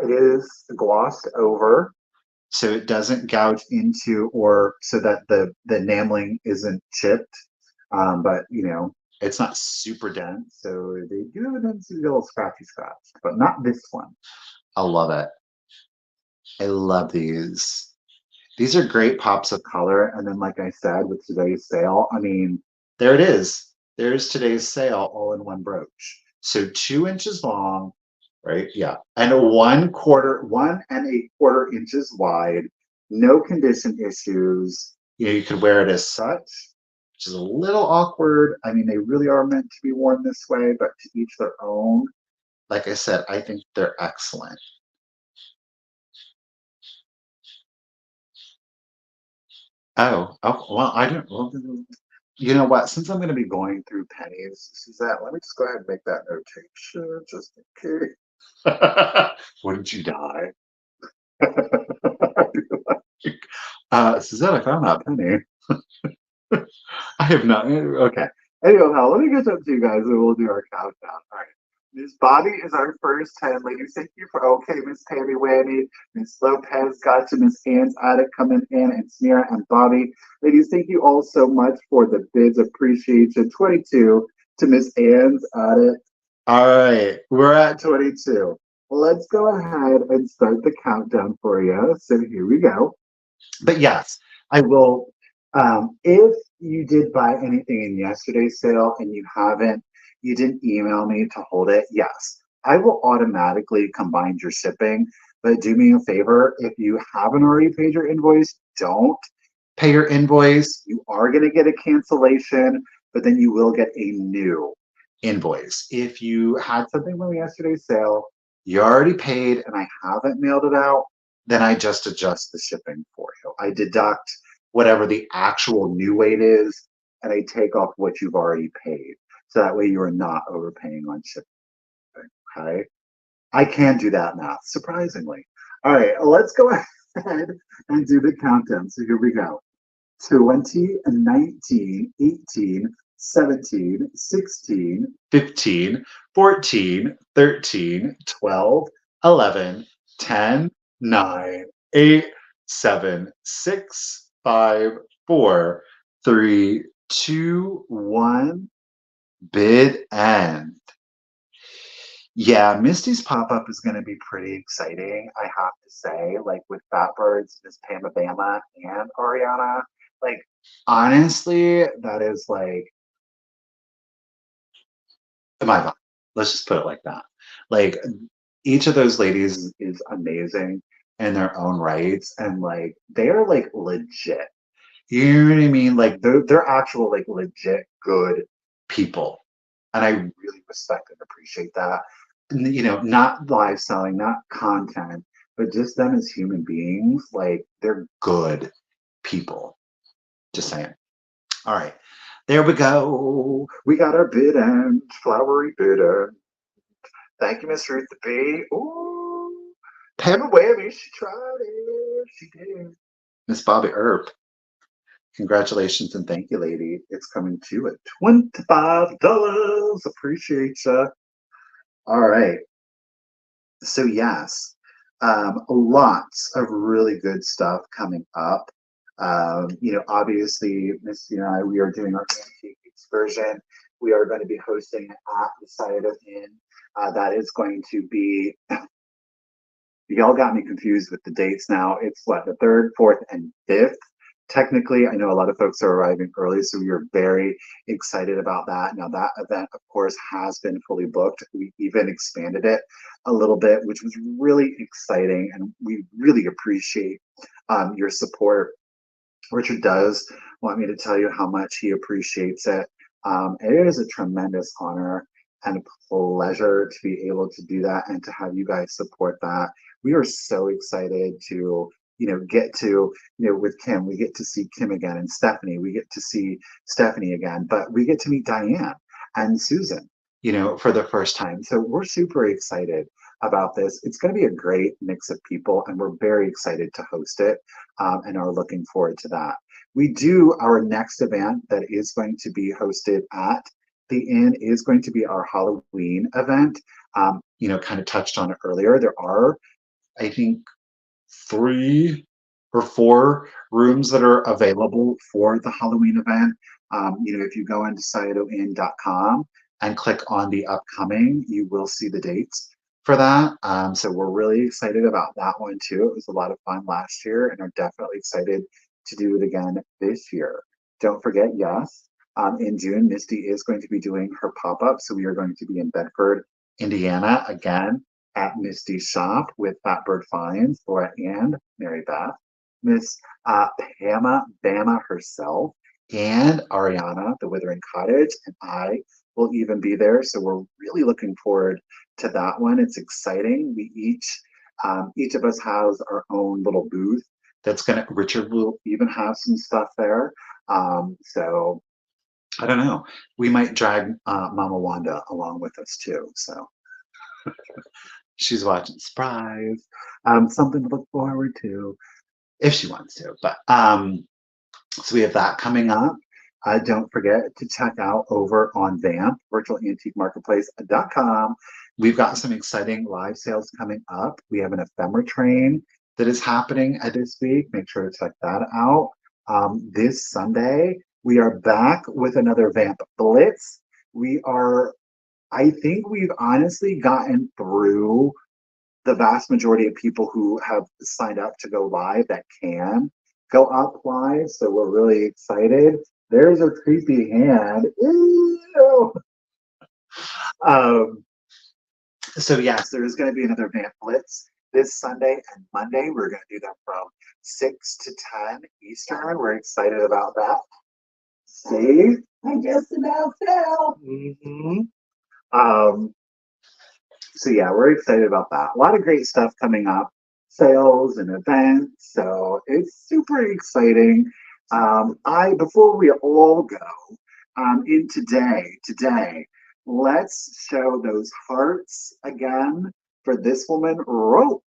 It is glossed over, so it doesn't gouge into or so that the enameling isn't chipped. But it's not super dense, so they do have a tendency to get a little scratchy scratch, but not this one. I love it. I love these. These are great pops of color. And then, like I said, with today's sale, I mean, there it is. There's today's sale all in one brooch. So 2 inches long, right? Yeah. And 1.25 inches wide. No condition issues. You could wear it as such, which is a little awkward. I mean, they really are meant to be worn this way, but to each their own. Like I said, I think they're excellent. Oh, well, I don't. Well, you know what? Since I'm going to be going through pennies, Suzette, let me just go ahead and make that notation just in case. Wouldn't you die? Suzette, I found that penny. I have not. Okay. Anyhow, let me get up to you guys and we'll do our countdown. All right. Miss Bobby is our first 10. Ladies, thank you for okay, Miss Tammy Whammy, Miss Lopez, gotcha, Miss Ann's Attic coming in, and Smear and Bobby. Ladies, thank you all so much for the bids. Appreciate you. 22 to Miss Ann's Attic. All right, we're at 22. Let's go ahead and start the countdown for you. So here we go. But yes, I will. If you did buy anything in yesterday's sale and you didn't email me to hold it, yes, I will automatically combine your shipping. But do me a favor, if you haven't already paid your invoice, don't pay your invoice. You are going to get a cancellation, but then you will get a new invoice. If you had something from yesterday's sale, you already paid, and I haven't mailed it out, then I just adjust the shipping for you. I deduct whatever the actual new weight is, and I take off what you've already paid. So that way you are not overpaying on shipping. Okay. I can do that math, surprisingly. All right, let's go ahead and do the countdown. So here we go. 20, 19, 18, 17, 16, 15, 14, 13, 12, 11, 10, 9, 8, 7, 6, 5, 4, 3, 2, 1. Bid end. Yeah, Misty's pop-up is going to be pretty exciting, I have to say. Like with Fatbirds, Miss Pama Bama, and Ariana. Like, honestly, that is like my vibe. Let's just put it like that. Like, each of those ladies is amazing in their own rights, and like they are like legit. You know what I mean? Like they're actual like legit good people. And I really respect and appreciate that. You know, not live selling, not content, but just them as human beings. Like, they're good people. Just saying. All right. There we go. We got our bid end, flowery bid end. Thank you, Miss Ruth the B. Ooh. Pam Whammy, she tried it. She did. Miss Bobby Earp. Congratulations and thank you, lady. It's coming to you at $25. Appreciate ya. All right. So yes, lots of really good stuff coming up. You know, obviously, Misty and I, we are doing our antique excursion. We are going to be hosting at the Scioto Inn. That is going to be, y'all got me confused with the dates now. It's what, the 3rd, 4th, and 5th. Technically, I know a lot of folks are arriving early, so we are very excited about that. Now, that event, of course, has been fully booked. We even expanded it a little bit, which was really exciting, and we really appreciate your support. Richard does want me to tell you how much he appreciates it. It is a tremendous honor and a pleasure to be able to do that and to have you guys support that. We are so excited to, you know, get to, you know, with Kim, we get to see Kim again, and Stephanie, we get to see Stephanie again, but we get to meet Diane and Susan, you know, for the first time. So we're super excited about this. It's going to be a great mix of people, and we're very excited to host it, and are looking forward to that. We do our next event that is going to be hosted at the inn is going to be our Halloween event. You know, kind of touched on it earlier. There are, I think, 3 or 4 rooms that are available for the Halloween event. You know, if you go into sciotoinn.com and click on the upcoming, you will see the dates for that. So we're really excited about that one too. It was a lot of fun last year, and are definitely excited to do it again this year. Don't forget, yes, in June, Misty is going to be doing her pop-up. So we are going to be in Bedford, Indiana again at Misty's shop with Fatbird Finds, Laura and Mary Beth, Miss Pama Bama herself, and Ariana, the Withering Cottage, and I will even be there. So we're really looking forward to that one. It's exciting. We each of us has our own little booth that's gonna, Richard will even have some stuff there. So I don't know. We might drag Mama Wanda along with us too. So she's watching. Surprise. Something to look forward to if she wants to. But so we have that coming up. Don't forget to check out over on VAMP, virtualantiquemarketplace.com. We've got some exciting live sales coming up. We have an ephemera train that is happening this week. Make sure to check that out. This Sunday, we are back with another VAMP Blitz. I think we've honestly gotten through the vast majority of people who have signed up to go live that can go up live. So we're really excited. There's a creepy hand. Ew. So yes, there is going to be another Vamp Blitz this Sunday and Monday. We're going to do them from 6 to 10 Eastern. We're excited about that. See, I just about fell. So yeah, we're excited about that. A lot of great stuff coming up, sales and events. So it's super exciting. Before we all go in today, let's show those hearts again for this woman, Roach.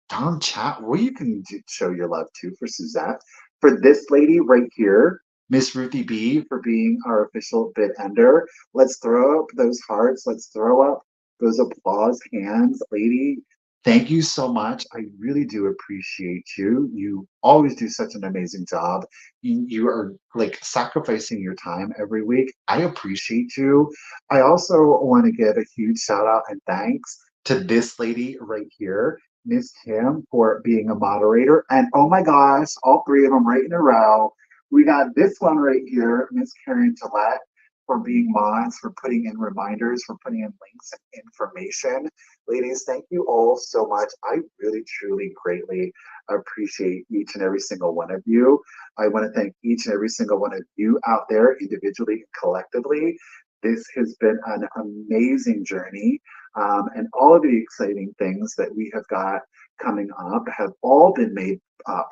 Tom Chat, well, you can show your love too for Suzette. For this lady right here, Miss Ruthie B, for being our official bid ender. Let's throw up those hearts. Let's throw up those applause hands, lady. Thank you so much. I really do appreciate you. You always do such an amazing job. You are like sacrificing your time every week. I appreciate you. I also want to give a huge shout out and thanks to this lady right here, Miss Kim, for being a moderator. And oh my gosh, all 3 of them right in a row. We got this one right here, Miss Karen Gillette, for being mods, for putting in reminders, for putting in links and information. Ladies, thank you all so much. I really, truly, greatly appreciate each and every single one of you. I want to thank each and every single one of you out there individually and collectively. This has been an amazing journey, and all of the exciting things that we have got coming up have all been made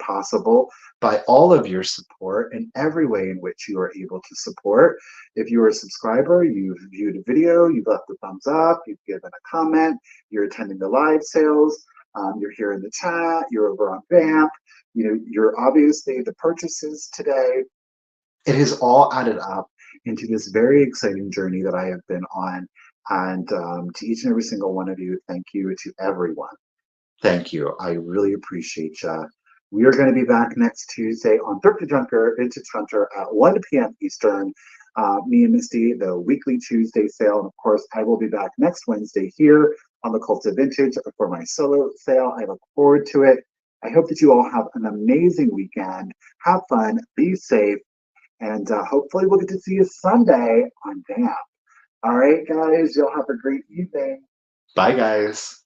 possible by all of your support in every way in which you are able to support. If you are a subscriber, you've viewed a video, you've left a thumbs up, you've given a comment, you're attending the live sales, you're here in the chat, you're over on Vamp, you're obviously the purchases today. It has all added up into this very exciting journey that I have been on. And to each and every single one of you, thank you. To everyone, thank you. I really appreciate you. We are going to be back next Tuesday on Thrifted Junker, Vintage Hunter at 1 p.m. Eastern. Me and Misty, the weekly Tuesday sale. And of course, I will be back next Wednesday here on The.Cult.Of.Vintage for my solo sale. I look forward to it. I hope that you all have an amazing weekend. Have fun, be safe, and hopefully we'll get to see you Sunday on Vamp. All right, guys, y'all have a great evening. Bye, guys.